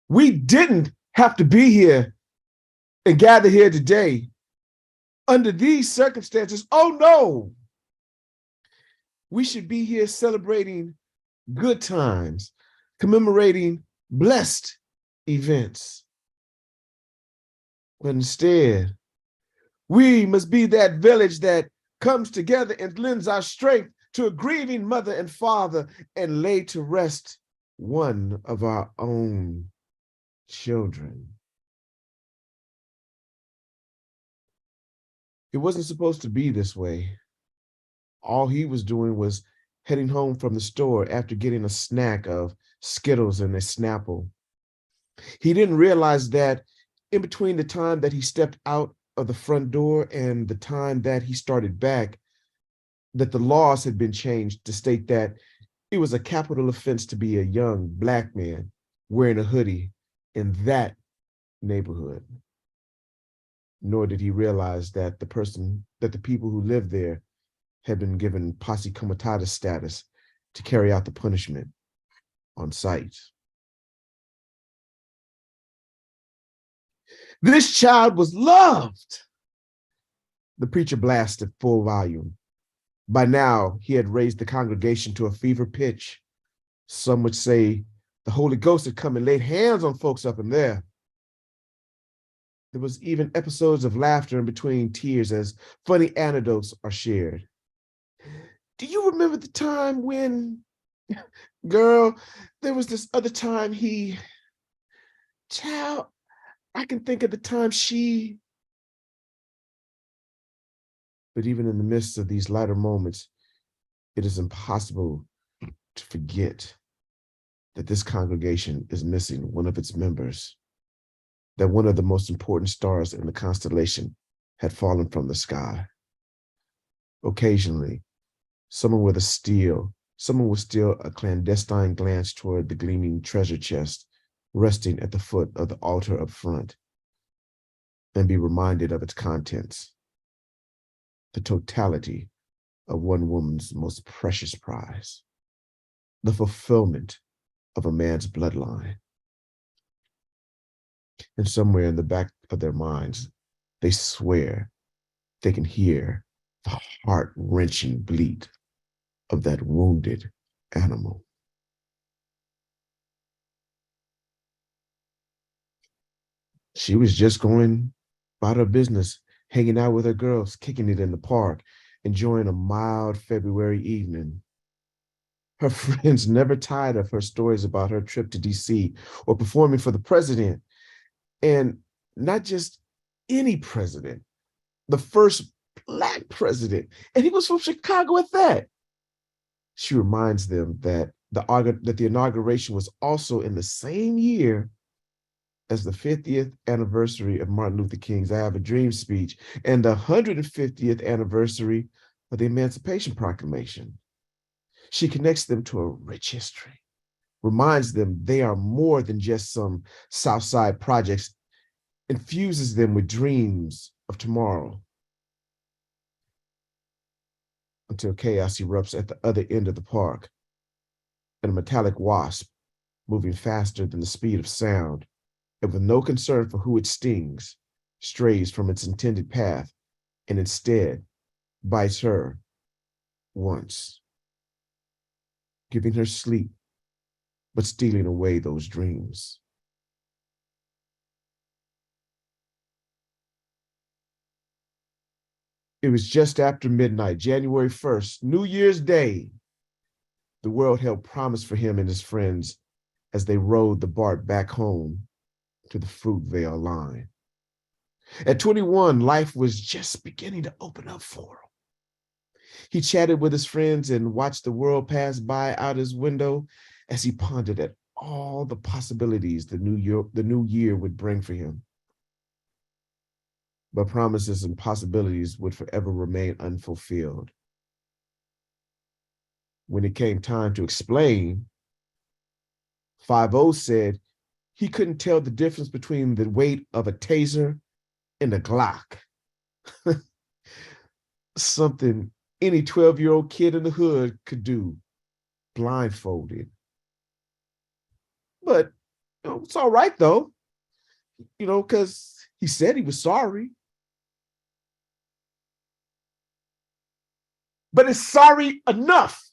S7: "We didn't have to be here and gather here today under these circumstances. Oh no! We should be here celebrating good times, commemorating blessed events. But instead, we must be that village that comes together and lends our strength to a grieving mother and father and lay to rest one of our own children." It wasn't supposed to be this way. All he was doing was heading home from the store after getting a snack of Skittles and a Snapple. He didn't realize that in between the time that he stepped out of the front door and the time that he started back, that the laws had been changed to state that it was a capital offense to be a young Black man wearing a hoodie in that neighborhood. Nor did he realize that the people who lived there had been given posse comitatus status to carry out the punishment on site. This child was loved. The preacher blasted full volume. By now, he had raised the congregation to a fever pitch. Some would say the Holy Ghost had come and laid hands on folks up in there. There was even episodes of laughter in between tears as funny anecdotes are shared. "Do you remember the time when, girl, there was this other time child, I can think of the time she..." But even in the midst of these lighter moments, it is impossible to forget that this congregation is missing one of its members, that one of the most important stars in the constellation had fallen from the sky. Occasionally, someone would steal a clandestine glance toward the gleaming treasure chest resting at the foot of the altar up front and be reminded of its contents, the totality of one woman's most precious prize, the fulfillment of a man's bloodline. And somewhere in the back of their minds, they swear they can hear the heart-wrenching bleat of that wounded animal. She was just going about her business, hanging out with her girls, kicking it in the park, enjoying a mild February evening. Her friends never tired of her stories about her trip to DC or performing for the president. And not just any president, the first Black president. And he was from Chicago at that. She reminds them that the inauguration was also in the same year as the 50th anniversary of Martin Luther King's I Have a Dream speech and the 150th anniversary of the Emancipation Proclamation. She connects them to a rich history, reminds them they are more than just some South Side projects, infuses them with dreams of tomorrow. Until chaos erupts at the other end of the park, and a metallic wasp, moving faster than the speed of sound, and with no concern for who it stings, strays from its intended path and instead bites her once, giving her sleep, but stealing away those dreams. It was just after midnight, January 1st, New Year's Day. The world held promise for him and his friends as they rode the BART back home to the Fruitvale line. At 21, life was just beginning to open up for him. He chatted with his friends and watched the world pass by out his window as he pondered at all the possibilities the new year would bring for him. But promises and possibilities would forever remain unfulfilled. When it came time to explain, 5-0 said he couldn't tell the difference between the weight of a taser and a Glock. Something any 12-year-old kid in the hood could do, blindfolded. But it's all right, though, because he said he was sorry. But is sorry enough?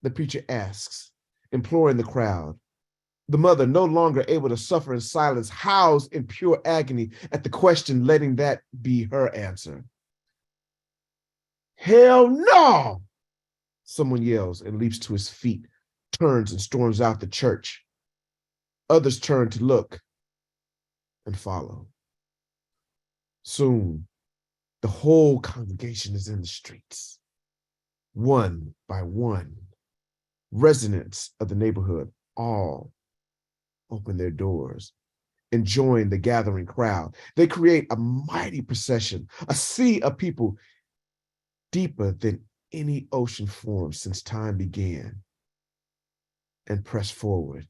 S7: The preacher asks, imploring the crowd. The mother, no longer able to suffer in silence, howls in pure agony at the question, letting that be her answer. Hell no! Someone yells and leaps to his feet, turns and storms out the church. Others turn to look and follow. Soon, the whole congregation is in the streets. One by one, residents of the neighborhood all open their doors and join the gathering crowd. They create a mighty procession, a sea of people deeper than any ocean formed since time began, and press forward.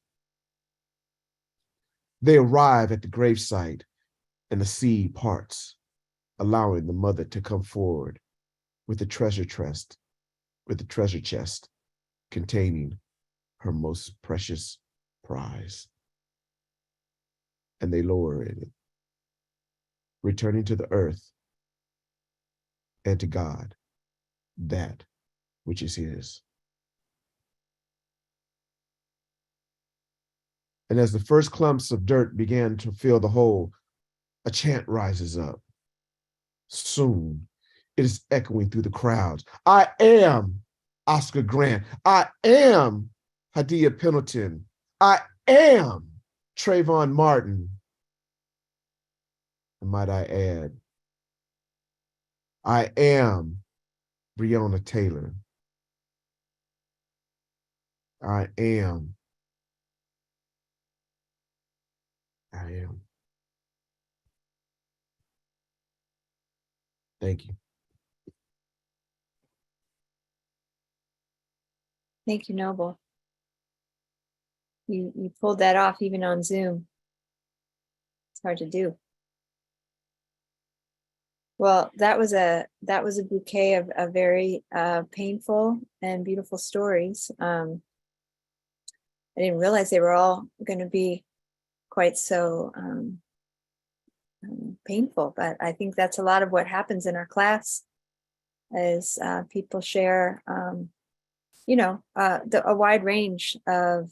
S7: They arrive at the gravesite and the sea parts, allowing the mother to come forward with the treasure chest, containing her most precious prize. And they lower it, returning to the earth and to God that which is his. And as the first clumps of dirt began to fill the hole, a chant rises up. Soon, it is echoing through the crowds. I am Oscar Grant. I am Hadia Pendleton. I am Trayvon Martin. And might I add, I am Breonna Taylor. I am. Thank you.
S2: Thank you, Noble. You pulled that off even on Zoom. It's hard to do. Well, that was a bouquet of very painful and beautiful stories. I didn't realize they were all going to be quite so painful, but I think that's a lot of what happens in our class, is people share, a wide range of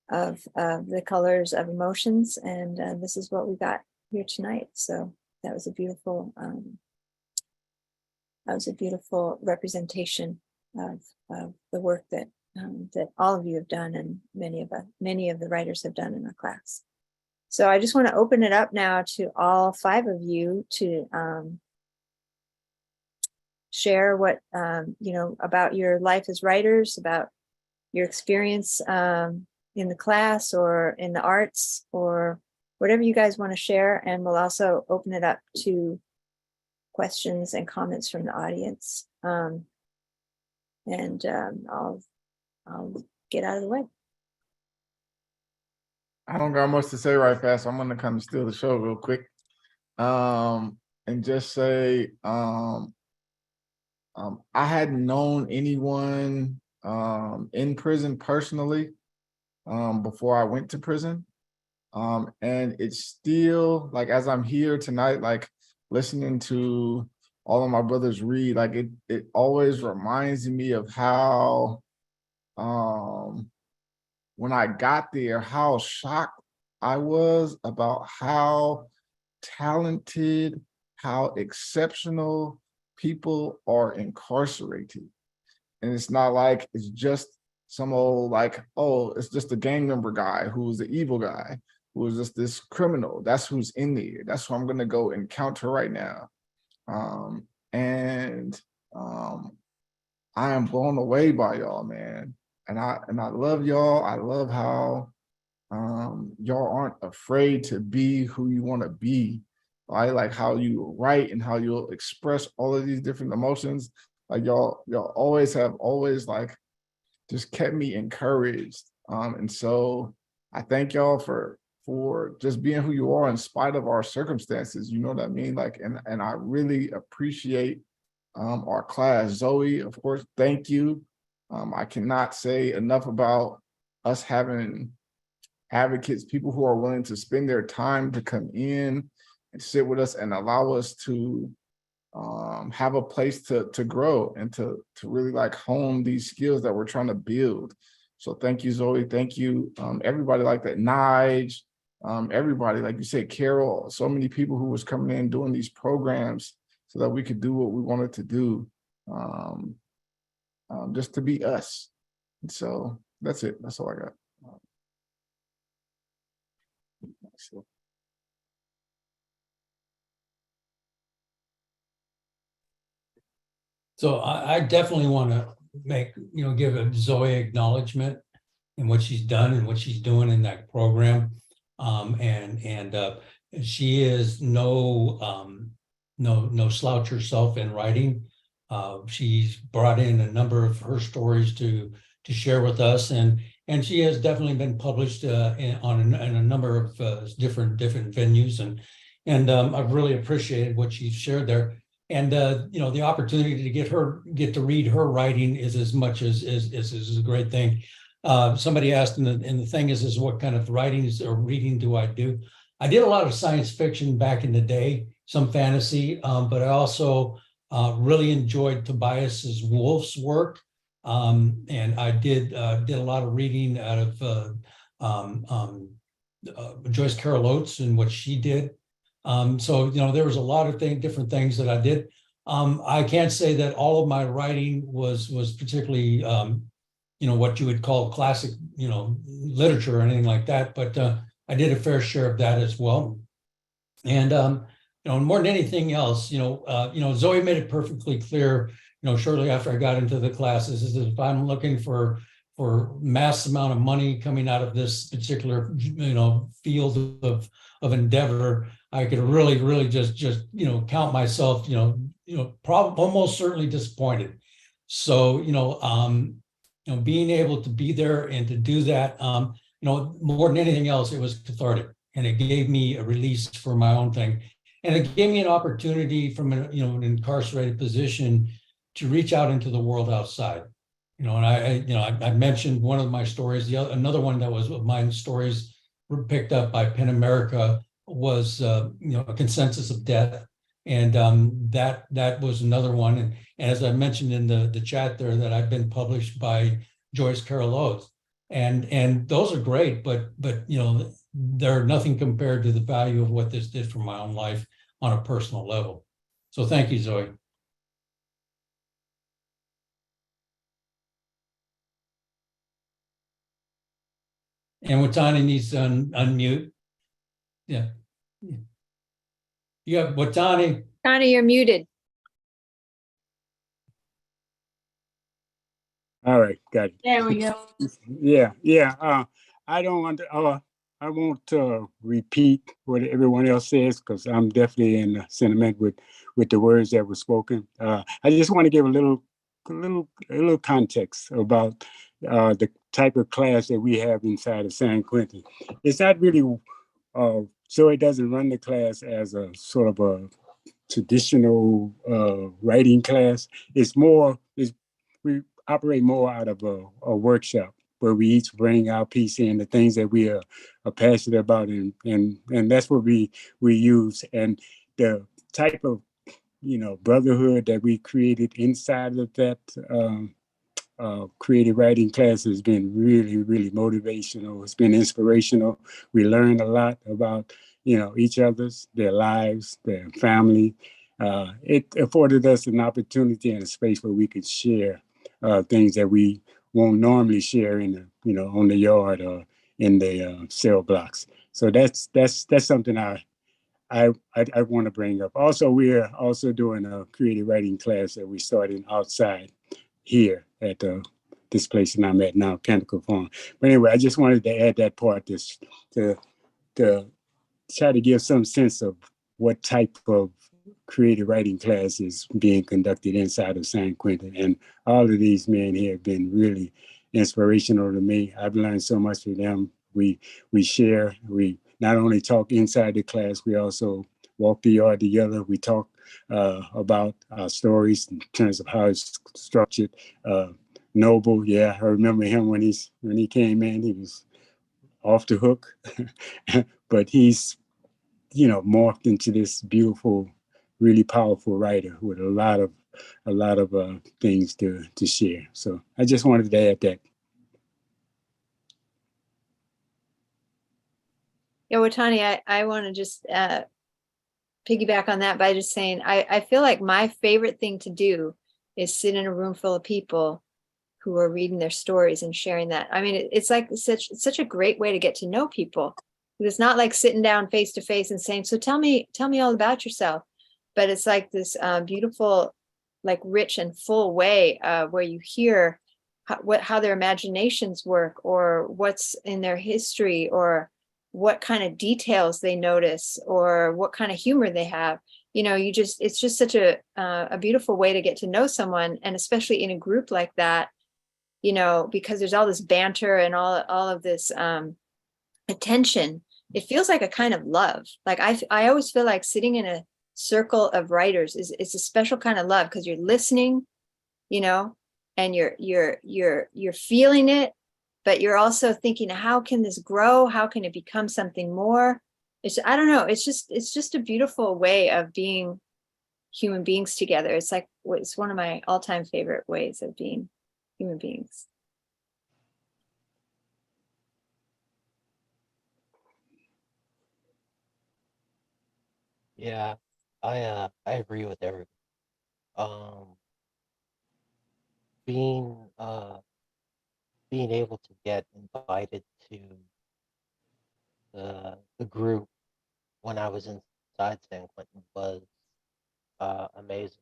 S2: the colors of emotions, and this is what we got here tonight. So that was a beautiful representation of the work that all of you have done, and many of the writers have done in our class. So I just want to open it up now to all 5 of you to share what about your life as writers, about your experience in the class or in the arts, or whatever you guys want to share. And we'll also open it up to questions and comments from the audience. I'll get out of the way.
S5: I don't got much to say right fast. So I'm gonna kind of steal the show real quick, and just say I hadn't known anyone in prison personally before I went to prison, and it's still like, as I'm here tonight, like listening to all of my brothers read, like it always reminds me of how when I got there, how shocked I was about how talented, how exceptional people are incarcerated. And it's not like it's just some old, like, oh, it's just a gang member guy who's the evil guy, who is just this criminal. That's who's in there. That's who I'm gonna go encounter right now. I am blown away by y'all, man. And I love y'all. I love how y'all aren't afraid to be who you want to be. I like how you write and how you'll express all of these different emotions. Like y'all always have like just kept me encouraged. And so I thank y'all for just being who you are in spite of our circumstances. You know what I mean? Like, and I really appreciate our class. Zoe, of course, thank you. I cannot say enough about us having advocates, people who are willing to spend their time to come in and sit with us and allow us to have a place to grow and to really like hone these skills that we're trying to build. So thank you, Zoe. Thank you, everybody like that. Nige, everybody, like you said, Carol, so many people who was coming in doing these programs so that we could do what we wanted to do, just to be us. And so that's it. That's all I got.
S4: So I definitely want to give a Zoe acknowledgement in what she's done and what she's doing in that program. She is no slouch herself in writing. She's brought in a number of her stories to share with us, and she has definitely been published in a number of different venues, and I've really appreciated what she's shared there. And the opportunity to get to read her writing is as much as is a great thing. Somebody asked, and the thing is what kind of writings or reading do I do? I did a lot of science fiction back in the day, some fantasy, but I also really enjoyed Tobias's Wolf's work, and I did a lot of reading out of Joyce Carol Oates and what she did. So there was a lot of different things that I did. I can't say that all of my writing was particularly what you would call classic literature or anything like that, but I did a fair share of that as well. And more than anything else, Zoe made it perfectly clear, shortly after I got into the classes, is that if I'm looking for mass amount of money coming out of this particular field of endeavor, I could really just count myself probably almost certainly disappointed. So being able to be there and to do that, more than anything else, it was cathartic, and it gave me a release for my own thing, and it gave me an opportunity from an incarcerated position to reach out into the world outside. And I mentioned one of my stories. Another one that was my stories were picked up by PEN America was a consensus of death, and that was another one. And as I mentioned in the chat there, that I've been published by Joyce Carol Oates, and those are great, but they're nothing compared to the value of what this did for my own life on a personal level. So thank you, Zoe. And Watani needs to unmute. Yeah. You have Watani.
S2: Connie, you're muted.
S3: All right, got it.
S1: There we go.
S3: Yeah. I won't repeat what everyone else says, because I'm definitely in sentiment with the words that were spoken. I just want to give a little context about the type of class that we have inside of San Quentin. It's not really so it doesn't run the class as a sort of a traditional writing class. We operate more out of a workshop where we each bring our piece in, the things that we are passionate about, and that's what we use. And the type of brotherhood that we created inside of that creative writing class has been really motivational. It's been inspirational. We learned a lot about each other's, their lives, their family. It afforded us an opportunity and a space where we could share things that we won't normally share in on the yard or in the cell blocks. So that's something I want to bring up. Also, we're also doing a creative writing class that we started outside here at this place that I'm at now, Canticle Farm. But anyway, I just wanted to add that part to try to give some sense of what type of creative writing classes being conducted inside of San Quentin. And all of these men here have been really inspirational to me. I've learned so much from them. We share, we not only talk inside the class, we also walk the yard together. We talk about our stories in terms of how it's structured. Noble, yeah, I remember him when he came in, he was off the hook, but he's morphed into this beautiful, really powerful writer with a lot of things to share. So I just wanted to add that.
S2: Yeah, Watani, I want to just piggyback on that by just saying I feel like my favorite thing to do is sit in a room full of people who are reading their stories and sharing that. I mean, it's like such a great way to get to know people. It's not like sitting down face to face and saying, so tell me all about yourself. But it's like this beautiful, like rich and full way where you hear how their imaginations work, or what's in their history, or what kind of details they notice, or what kind of humor they have. It's just such a beautiful way to get to know someone, and especially in a group like that, because there's all this banter and all of this attention. It feels like a kind of love. Like I always feel like sitting in a circle of writers is a special kind of love, because you're listening, and you're feeling it, but you're also thinking, how can this grow? How can it become something more? I don't know. It's just a beautiful way of being human beings together. It's one of my all-time favorite ways of being human beings.
S6: Yeah, I agree with everyone. Um, being being able to get invited to the group when I was inside San Quentin was amazing.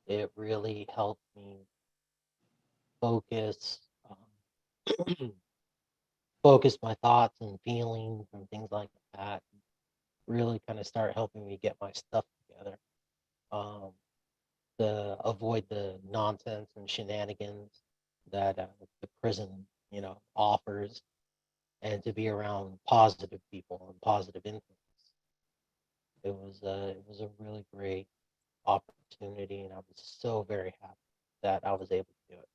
S6: It really helped me focus focus my thoughts and feelings and things like that. Really kind of start helping me get my stuff together. Um, to avoid the nonsense and shenanigans that the prison, offers, and to be around positive people and positive influence. It was a really great opportunity, and I was so very happy that I was able to do it.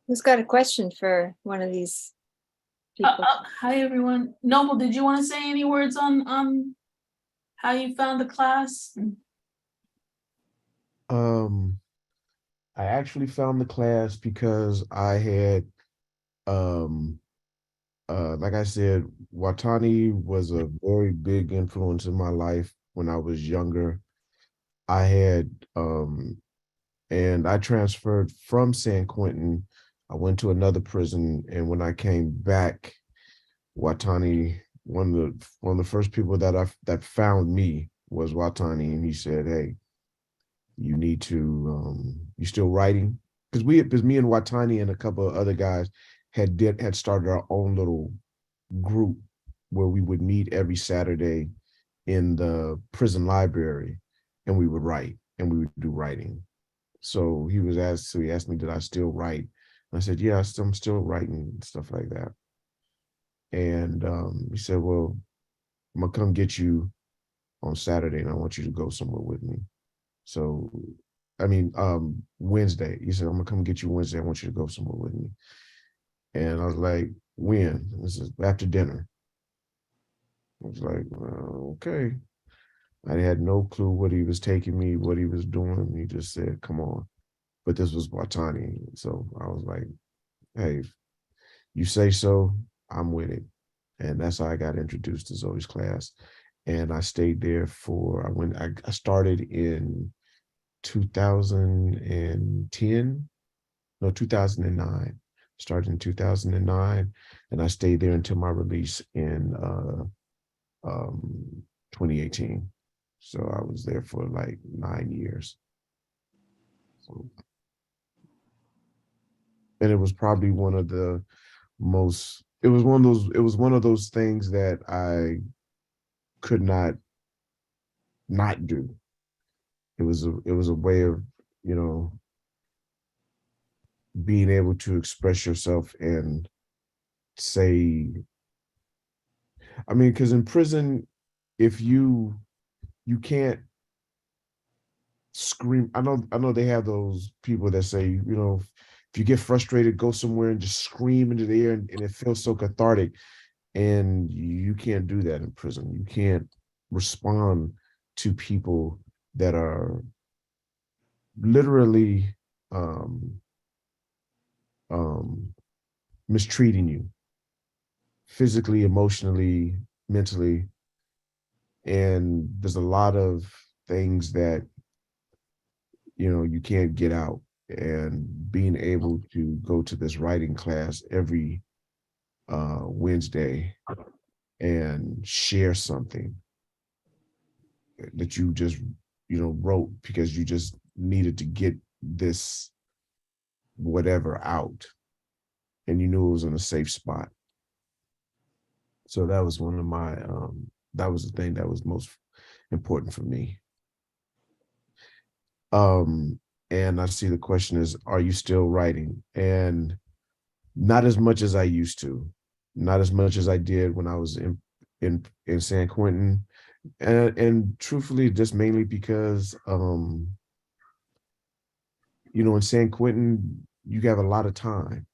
S2: Who's got a question for one of these people?
S1: Hi, everyone. Noble, did you want to say any words on how you found the class?
S7: I actually found the class because I had like I said, Watani was a very big influence in my life when I was younger. I had and I transferred from San Quentin. I went to another prison, and when I came back, Watani, one of the first people that found me was Watani, and he said, "Hey, you need to you still writing?" Because me and Watani and a couple of other guys had started our own little group where we would meet every Saturday in the prison library, and we would write and we would do writing. So he asked me, did I still write? And I said, yeah, I'm still writing and stuff like that. And he said, well, I'm gonna come get you on Saturday, and I want you to go somewhere with me. So, I mean, Wednesday. He said, I'm gonna come get you Wednesday. I want you to go somewhere with me. And I was like, when? This is after dinner. I was like, well, okay. I had no clue what he was taking me, what he was doing. He just said, come on. But this was Watani. So I was like, hey, you say so, I'm with it. And that's how I got introduced to Zoe's class. And I stayed there I started in 2010, no, 2009. Started in 2009, and I stayed there until my release in 2018. So I was there for like 9 years. And it was probably one of the most, it was one of those things that I could not do. It was a way of, you know, being able to express yourself and say, I mean, because in prison, if you can't scream. I know they have those people that say, you know, if you get frustrated, go somewhere and just scream into the air, and it feels so cathartic. And you can't do that in prison. You can't respond to people that are literally um, um, mistreating you physically, emotionally, mentally. And there's a lot of things that, you know, you can't get out. And being able to go to this writing class every Wednesday and share something that you just, you know, wrote because you just needed to get this whatever out, and you knew it was in a safe spot. So that was one of my that was the thing that was most important for me. And I see the question is, are you still writing? And not as much as I used to, not as much as I did when I was in San Quentin. And truthfully, just mainly because you know, in San Quentin, you have a lot of time.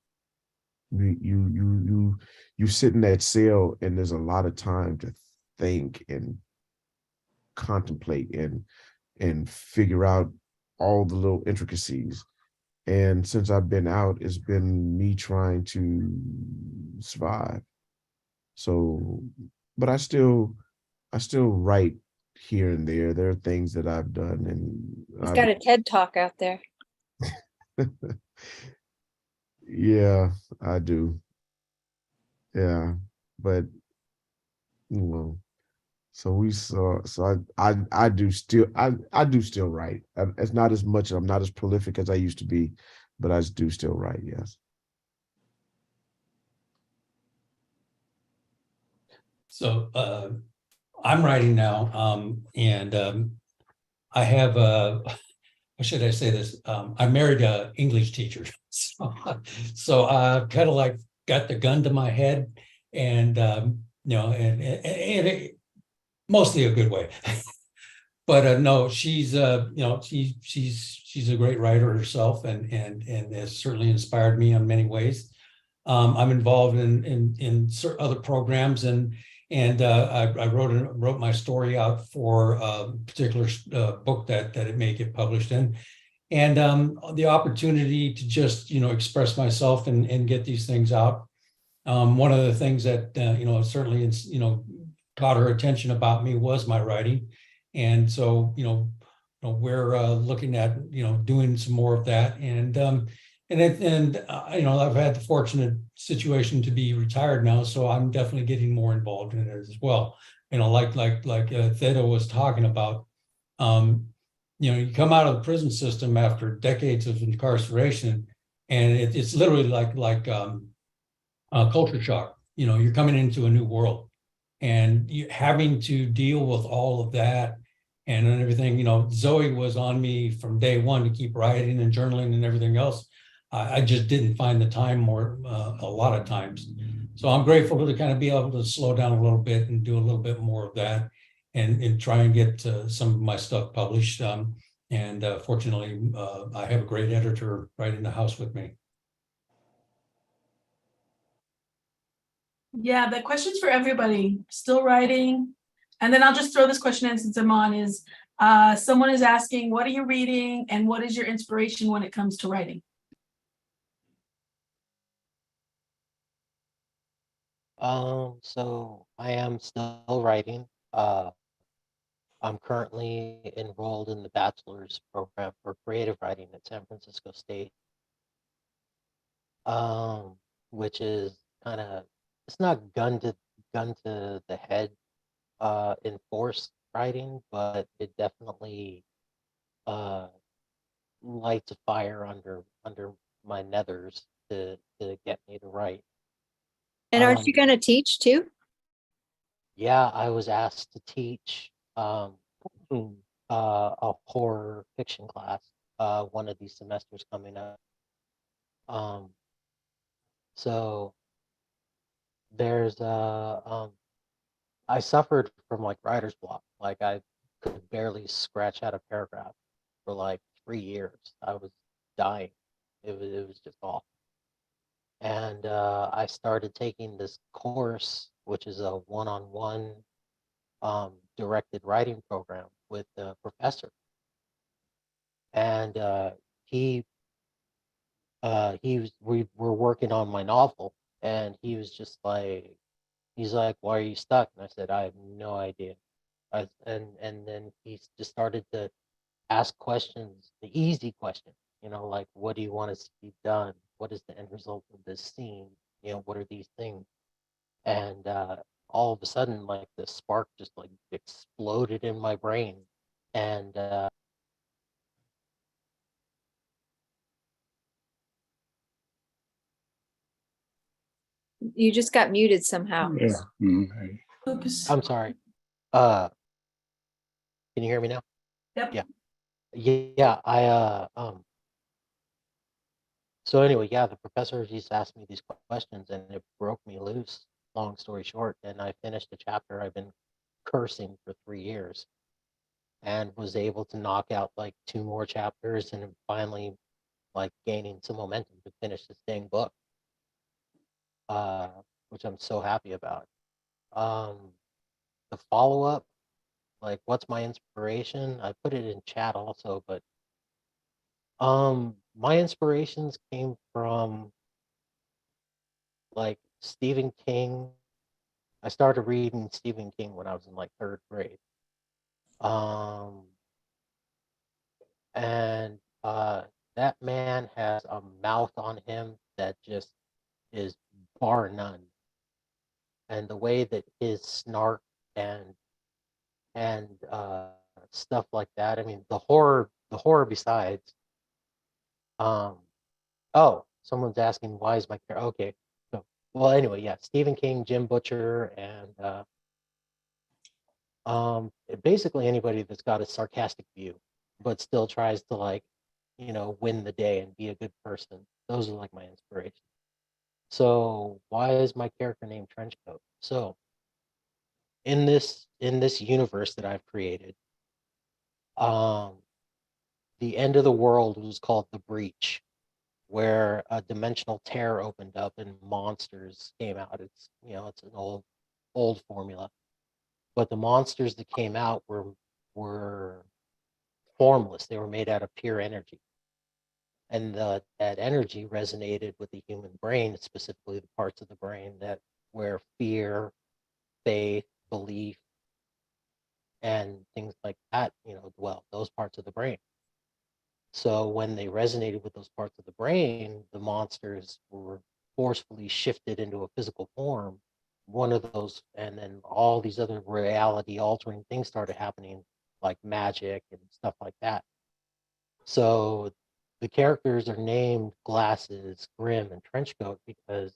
S7: You sit in that cell, and there's a lot of time to think and contemplate and figure out all the little intricacies. And since I've been out, it's been me trying to survive. So, but I still write here and there. There are things that I've done, and
S2: He's got a TED Talk out there.
S7: yeah, I do. Yeah, but well, so we saw. So I do still I do still write. It's not as much. I'm not as prolific as I used to be, but I do still write. Yes.
S4: So I'm writing now, and I have how should I say this? I married an English teacher, so I kind of like got the gun to my head, and you know, and it, mostly a good way. But no, she's you know, she's a great writer herself, and has certainly inspired me in many ways. I'm involved in certain other programs, and I wrote my story out for a particular book that it may get published in, and the opportunity to just, you know, express myself and get these things out. One of the things that you know, certainly, you know, caught her attention about me was my writing, and so, you know, we're looking at, you know, doing some more of that, and you know, I've had the fortunate situation to be retired now, so I'm definitely getting more involved in it as well. You know, like Theda was talking about. You know, you come out of the prison system after decades of incarceration, and it's literally like culture shock. You know, you're coming into a new world, and you having to deal with all of that and everything. You know, Zoe was on me from day one to keep writing and journaling and everything else. I just didn't find the time more a lot of times. So I'm grateful to kind of be able to slow down a little bit and do a little bit more of that, and try and get some of my stuff published. And fortunately, I have a great editor right in the house with me.
S1: Yeah, the question's for everybody. Still writing? And then I'll just throw this question in since I'm on is, someone is asking, what are you reading and what is your inspiration when it comes to writing?
S6: So I am still writing. I'm currently enrolled in the bachelor's program for creative writing at San Francisco State, which is kind of, it's not gun to the head enforced writing, but it definitely lights a fire under my nethers to get me to write.
S2: And aren't you
S6: Um,
S2: gonna teach too?
S6: Yeah, I was asked to teach a horror fiction class one of these semesters coming up. Um, so there's I suffered from like writer's block. Like I could barely scratch out a paragraph for like 3 years. I was dying. It was just awful. And I started taking this course, which is a one-on-one directed writing program with the professor. And we were working on my novel, and he was just like, he's like, "Why are you stuck?" And I said, "I have no idea." And then he just started to ask questions, the easy questions, like, what do you want to see done? What is the end result of this scene? What are these things? And all of a sudden, like, the spark just like exploded in my brain. And
S2: You just got muted somehow.
S3: Yeah. Mhm.
S1: Oops.
S6: I'm sorry. Can you hear me now?
S1: Yep.
S6: Yeah. Yeah. So anyway, yeah, the professor just asked me these questions, and it broke me loose. Long story short, and I finished a chapter I've been cursing for 3 years, and was able to knock out like 2 more chapters, and finally like gaining some momentum to finish this dang book, uh, which I'm so happy about. Um, the follow up, like, what's my inspiration? I put it in chat also, but my inspirations came from like Stephen King. I started reading Stephen King when I was in like 3rd grade. Um, and that man has a mouth on him that just is bar none. And the way that his snark and and stuff like that. I mean, the horror besides. Um, oh, someone's asking why is my character okay? So, well, anyway, yeah, Stephen King, Jim Butcher, and basically anybody that's got a sarcastic view, but still tries to, like, win the day and be a good person. Those are like my inspiration. So why is my character named Trenchcoat? So in this universe that I've created, um, the end of the world was called the Breach, where a dimensional tear opened up and monsters came out. It's an old formula, but the monsters that came out were formless. They were made out of pure energy, and that energy resonated with the human brain, specifically the parts of the brain that where fear, faith, belief, and things like that, dwell. Those parts of the brain. So when they resonated with those parts of the brain, the monsters were forcefully shifted into a physical form. One of those, and then all these other reality altering things started happening, like magic and stuff like that. So the characters are named Glasses, Grim, and Trenchcoat because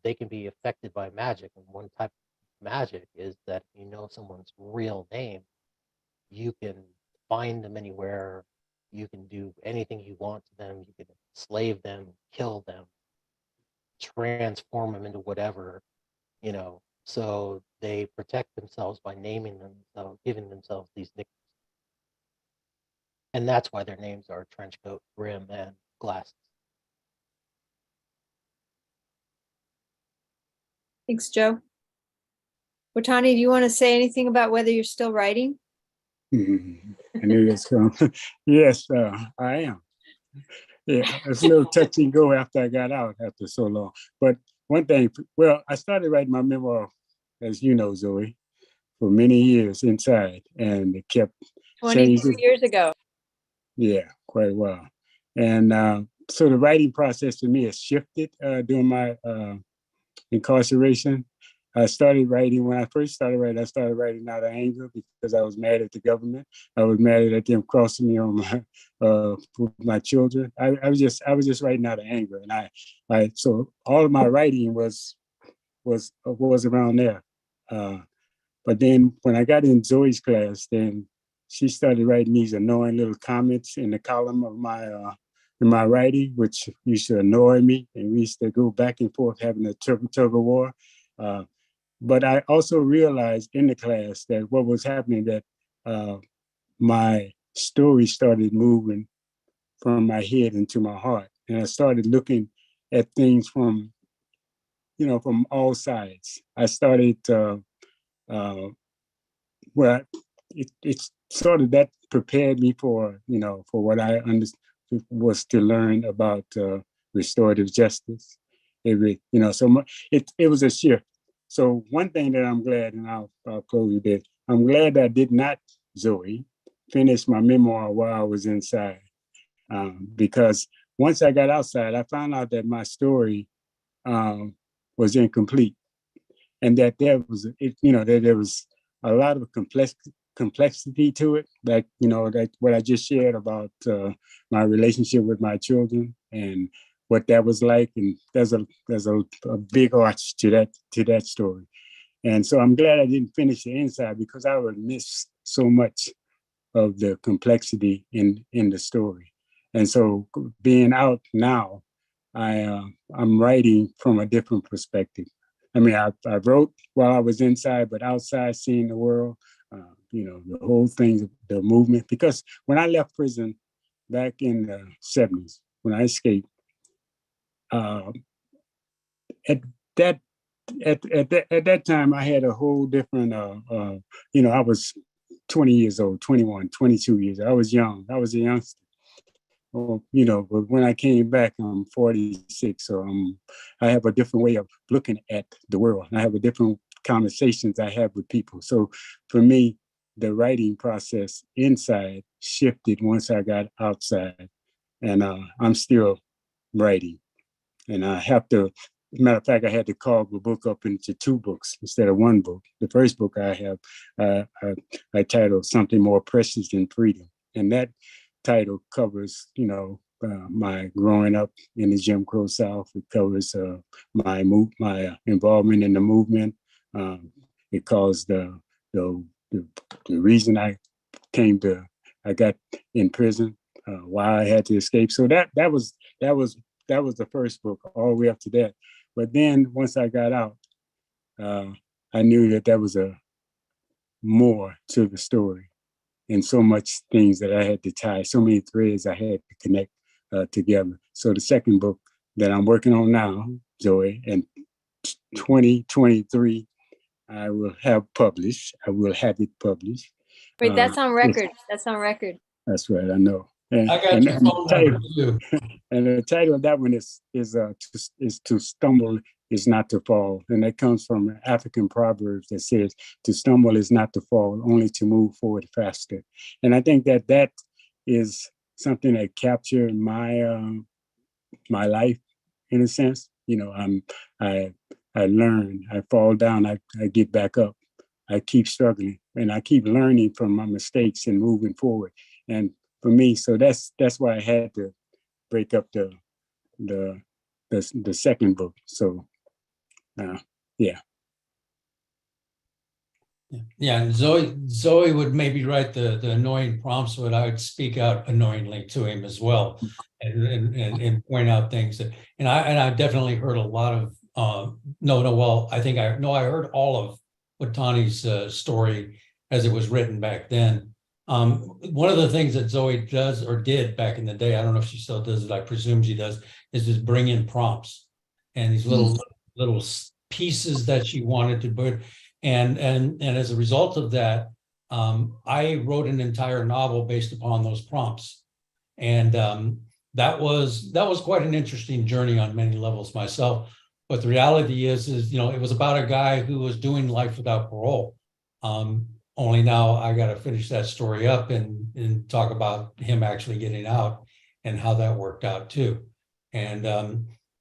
S6: they can be affected by magic. And one type of magic is that if you know someone's real name, you can find them anywhere. You can do anything you want to them. You can enslave them, kill them, transform them into whatever, So they protect themselves by naming them, so giving themselves these nicknames. And that's why their names are Trenchcoat, Grim, and Glasses.
S2: Thanks, Joe. Watani, do you want to say anything about whether you're still writing?
S3: Mhm. I knew that's coming. Yes, I am. Yeah, it's a little touch and go after I got out after so long. But one thing, well, I started writing my memoir, as you know, Zoe, for many years inside, and it kept
S2: 22
S3: changing.
S2: years ago.
S3: Yeah, quite a while. And so the writing process to me has shifted during my incarceration. I started writing when I first started writing. I started writing out of anger because I was mad at the government. I was mad at them crossing me on my with my children. I was just writing out of anger, and so all of my writing was around there. But then when I got in Zoe's class, then she started writing these annoying little comments in the column of my in my writing, which used to annoy me, and we used to go back and forth having a tug of war. But I also realized in the class that what was happening, that my story started moving from my head into my heart, and I started looking at things from from all sides. I started well, it's sort of that prepared me for for what I understood was to learn about restorative justice. It was a shift. So one thing that I'm glad, and I'll close with this, I'm glad that I did not, Zoe, finish my memoir while I was inside, because once I got outside, I found out that my story was incomplete, and that there was a lot of complexity to it, like like what I just shared about my relationship with my children and what that was like, and there's a big arch to that story, and so I'm glad I didn't finish the inside, because I would miss so much of the complexity in the story. And so being out now, I'm writing from a different perspective. I mean, I wrote while I was inside, but outside, seeing the world, the whole thing, the movement. Because when I left prison back in the 70s, when I escaped, at that time, I had a whole different, I was 20 years old, 21, 22 years. I was young. I was a youngster. Well, but when I came back, I'm 46, so I have a different way of looking at the world. I have a different conversations I have with people. So for me, the writing process inside shifted once I got outside, and I'm still writing. And I have to, as a matter of fact, I had to carve the book up into 2 books instead of 1 book. The first book I have, I titled Something More Precious Than Freedom. And that title covers, my growing up in the Jim Crow South. It covers my involvement in the movement. It covers the reason I got in prison, why I had to escape. So that was the first book, all the way up to that. But then once I got out, I knew that there was a more to the story, and so much things that I had to tie, so many threads I had to connect together. So the second book that I'm working on now, Zoe, and 2023, I will have it published.
S2: Wait, that's on record. That's on record.
S3: That's right, I know. And,
S4: I got your phone number too.
S3: And the title of that one is To Stumble is Not to Fall. And that comes from an African proverb that says, to stumble is not to fall, only to move forward faster. And I think that is something that captured my my life in a sense. I learn, I fall down, I get back up. I keep struggling, and I keep learning from my mistakes and moving forward. And for me, so that's why I had to break up the second book. So yeah.
S4: Yeah, and Zoe would maybe write the annoying prompts, but I would speak out annoyingly to him as well, and point out things that, and I definitely heard a lot of I heard all of Watani's story as it was written back then. One of the things that Zoe does or did back in the day, I don't know if she still does it, I presume she does, is just bring in prompts and these little pieces that she wanted to put. And as a result of that, I wrote an entire novel based upon those prompts. And that was quite an interesting journey on many levels myself. But the reality is it was about a guy who was doing life without parole. Only now I got to finish that story up and talk about him actually getting out and how that worked out too. And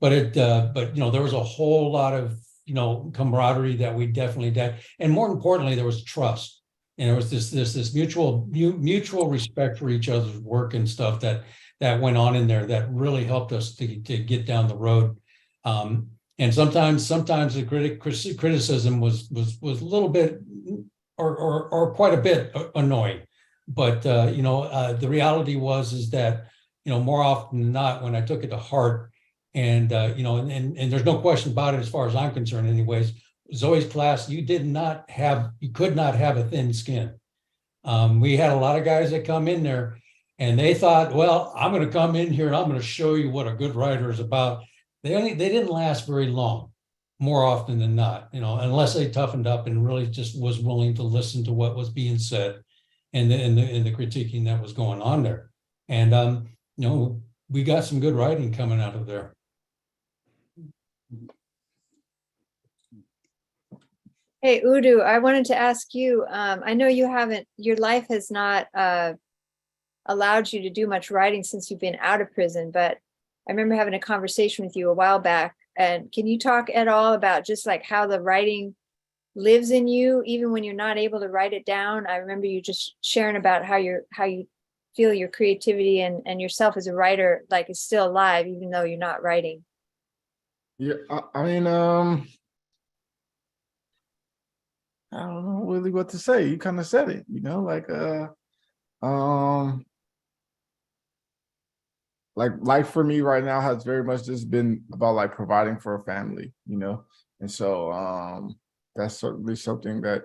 S4: but there was a whole lot of camaraderie that we definitely did. And more importantly, there was trust. And there was this mutual respect for each other's work and stuff that went on in there that really helped us to get down the road. And sometimes the criticism was a little bit or quite a bit annoying. But the reality is that more often than not, when I took it to heart, and and there's no question about it as far as I'm concerned, anyways. Zoe's class, you could not have a thin skin. We had a lot of guys that come in there, and they thought, well, I'm going to come in here and I'm going to show you what a good writer is about. They didn't last very long, more often than not, unless they toughened up and really just was willing to listen to what was being said and the critiquing that was going on there. And we got some good writing coming out of there.
S2: Hey, Udo, I wanted to ask you, I know your life has not allowed you to do much writing since you've been out of prison, but I remember having a conversation with you a while back. And can you talk at all about just like how the writing lives in you, even when you're not able to write it down? I remember you just sharing about how you feel your creativity and yourself as a writer, like, is still alive, even though you're not writing.
S5: Yeah, I mean, I don't know really what to say. You kind of said it, like life for me right now has very much just been about like providing for a family, and so that's certainly something that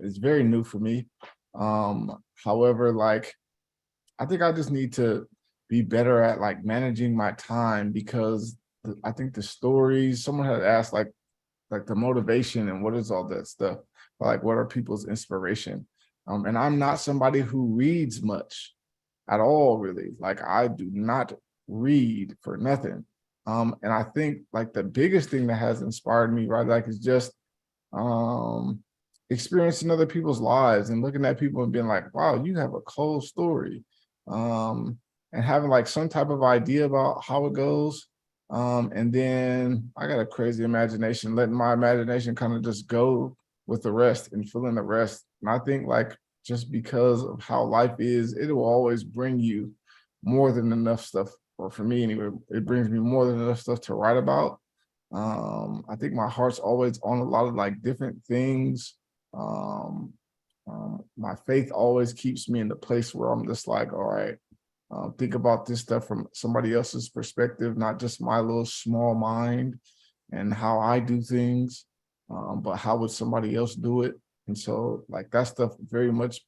S5: is very new for me. However, like, I think I just need to be better at like managing my time, because I think the stories, someone had asked like the motivation and what is all that stuff, like what are people's inspiration? And I'm not somebody who reads much at all, really. Like, I do not read for nothing. And I think like the biggest thing that has inspired me, right, like, is just experiencing other people's lives and looking at people and being like, wow, you have a cool story. And having like some type of idea about how it goes. And then I got a crazy imagination, letting my imagination kind of just go with the rest and fill in the rest. And I think like just because of how life is, it will always bring you more than enough stuff, or for me anyway, it brings me more than enough stuff to write about. I think my heart's always on a lot of like different things. My faith always keeps me in the place where I'm just like, all right, think about this stuff from somebody else's perspective, not just my little small mind and how I do things, but how would somebody else do it? And so like that stuff very much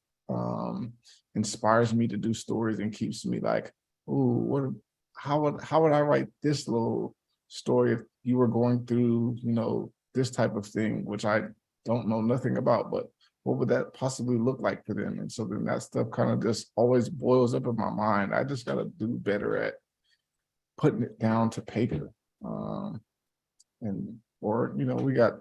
S5: inspires me to do stories and keeps me like, ooh, how would I write this little story if you were going through, this type of thing, which I don't know nothing about, but what would that possibly look like for them? And so then that stuff kind of just always boils up in my mind. I just got to do better at putting it down to paper. We got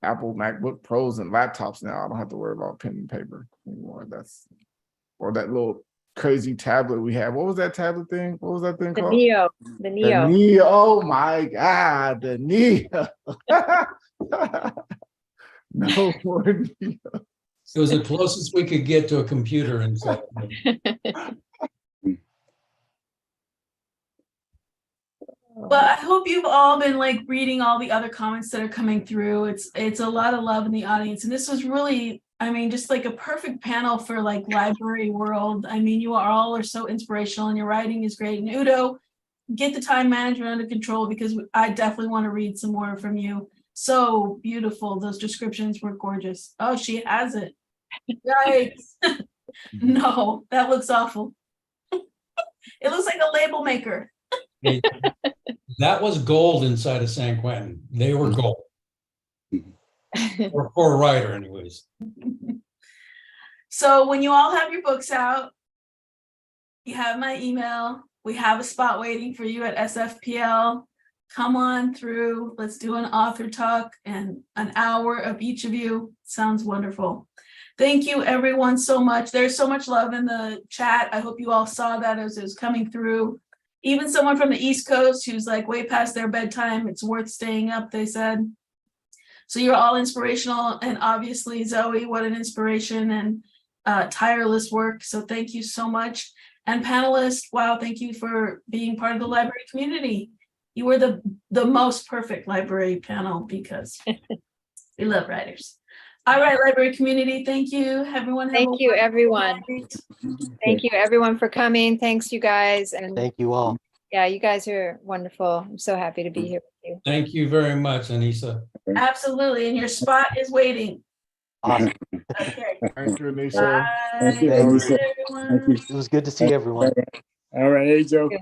S5: Apple MacBook Pros and laptops now. I don't have to worry about pen and paper anymore. Or that little crazy tablet we have. What was that tablet thing? What was that thing called?
S2: The Neo.
S5: The Neo. Oh my God, the Neo. No more Neo.
S4: It was the closest we could get to a computer inside.
S1: But I hope you've all been like reading all the other comments that are coming through. It's a lot of love in the audience. And this was really, just like a perfect panel for like library world. You all are so inspirational and your writing is great. And Udo, get the time management under control, because I definitely want to read some more from you. So beautiful. Those descriptions were gorgeous. Oh, she has it. Yikes. No, that looks awful. It looks like a label maker.
S4: Hey, that was gold inside of San Quentin. They were gold. For a writer, anyways.
S1: So when you all have your books out, you have my email. We have a spot waiting for you at SFPL. Come on through. Let's do an author talk and an hour of each of you. Sounds wonderful. Thank you, everyone, so much. There's so much love in the chat. I hope you all saw that as it was coming through. even someone from the East Coast who's like way past their bedtime, it's worth staying up, they said. So you're all inspirational, and obviously Zoe, what an inspiration and tireless work. So thank you so much. And panelists, wow, thank you for being part of the library community. You were the most perfect library panel because we love writers. All right, library community, thank you. Everyone have a
S2: Thank you,
S1: wonderful
S2: everyone.
S1: night.
S2: Thank you, everyone, for coming. Thanks, you guys. And
S6: Thank you all.
S2: yeah, you guys are wonderful. I'm so happy to be here with you.
S4: Thank you very much, Anissa.
S1: Absolutely, and your spot is waiting.
S6: Awesome.
S1: Okay.
S5: Thank you, Anissa.
S1: Bye.
S3: Thank you,
S1: Thank
S3: Anissa.
S1: you, everyone.
S3: Thank you.
S6: It was good to see everyone.
S3: All right, hey, Joe.
S2: Thank you.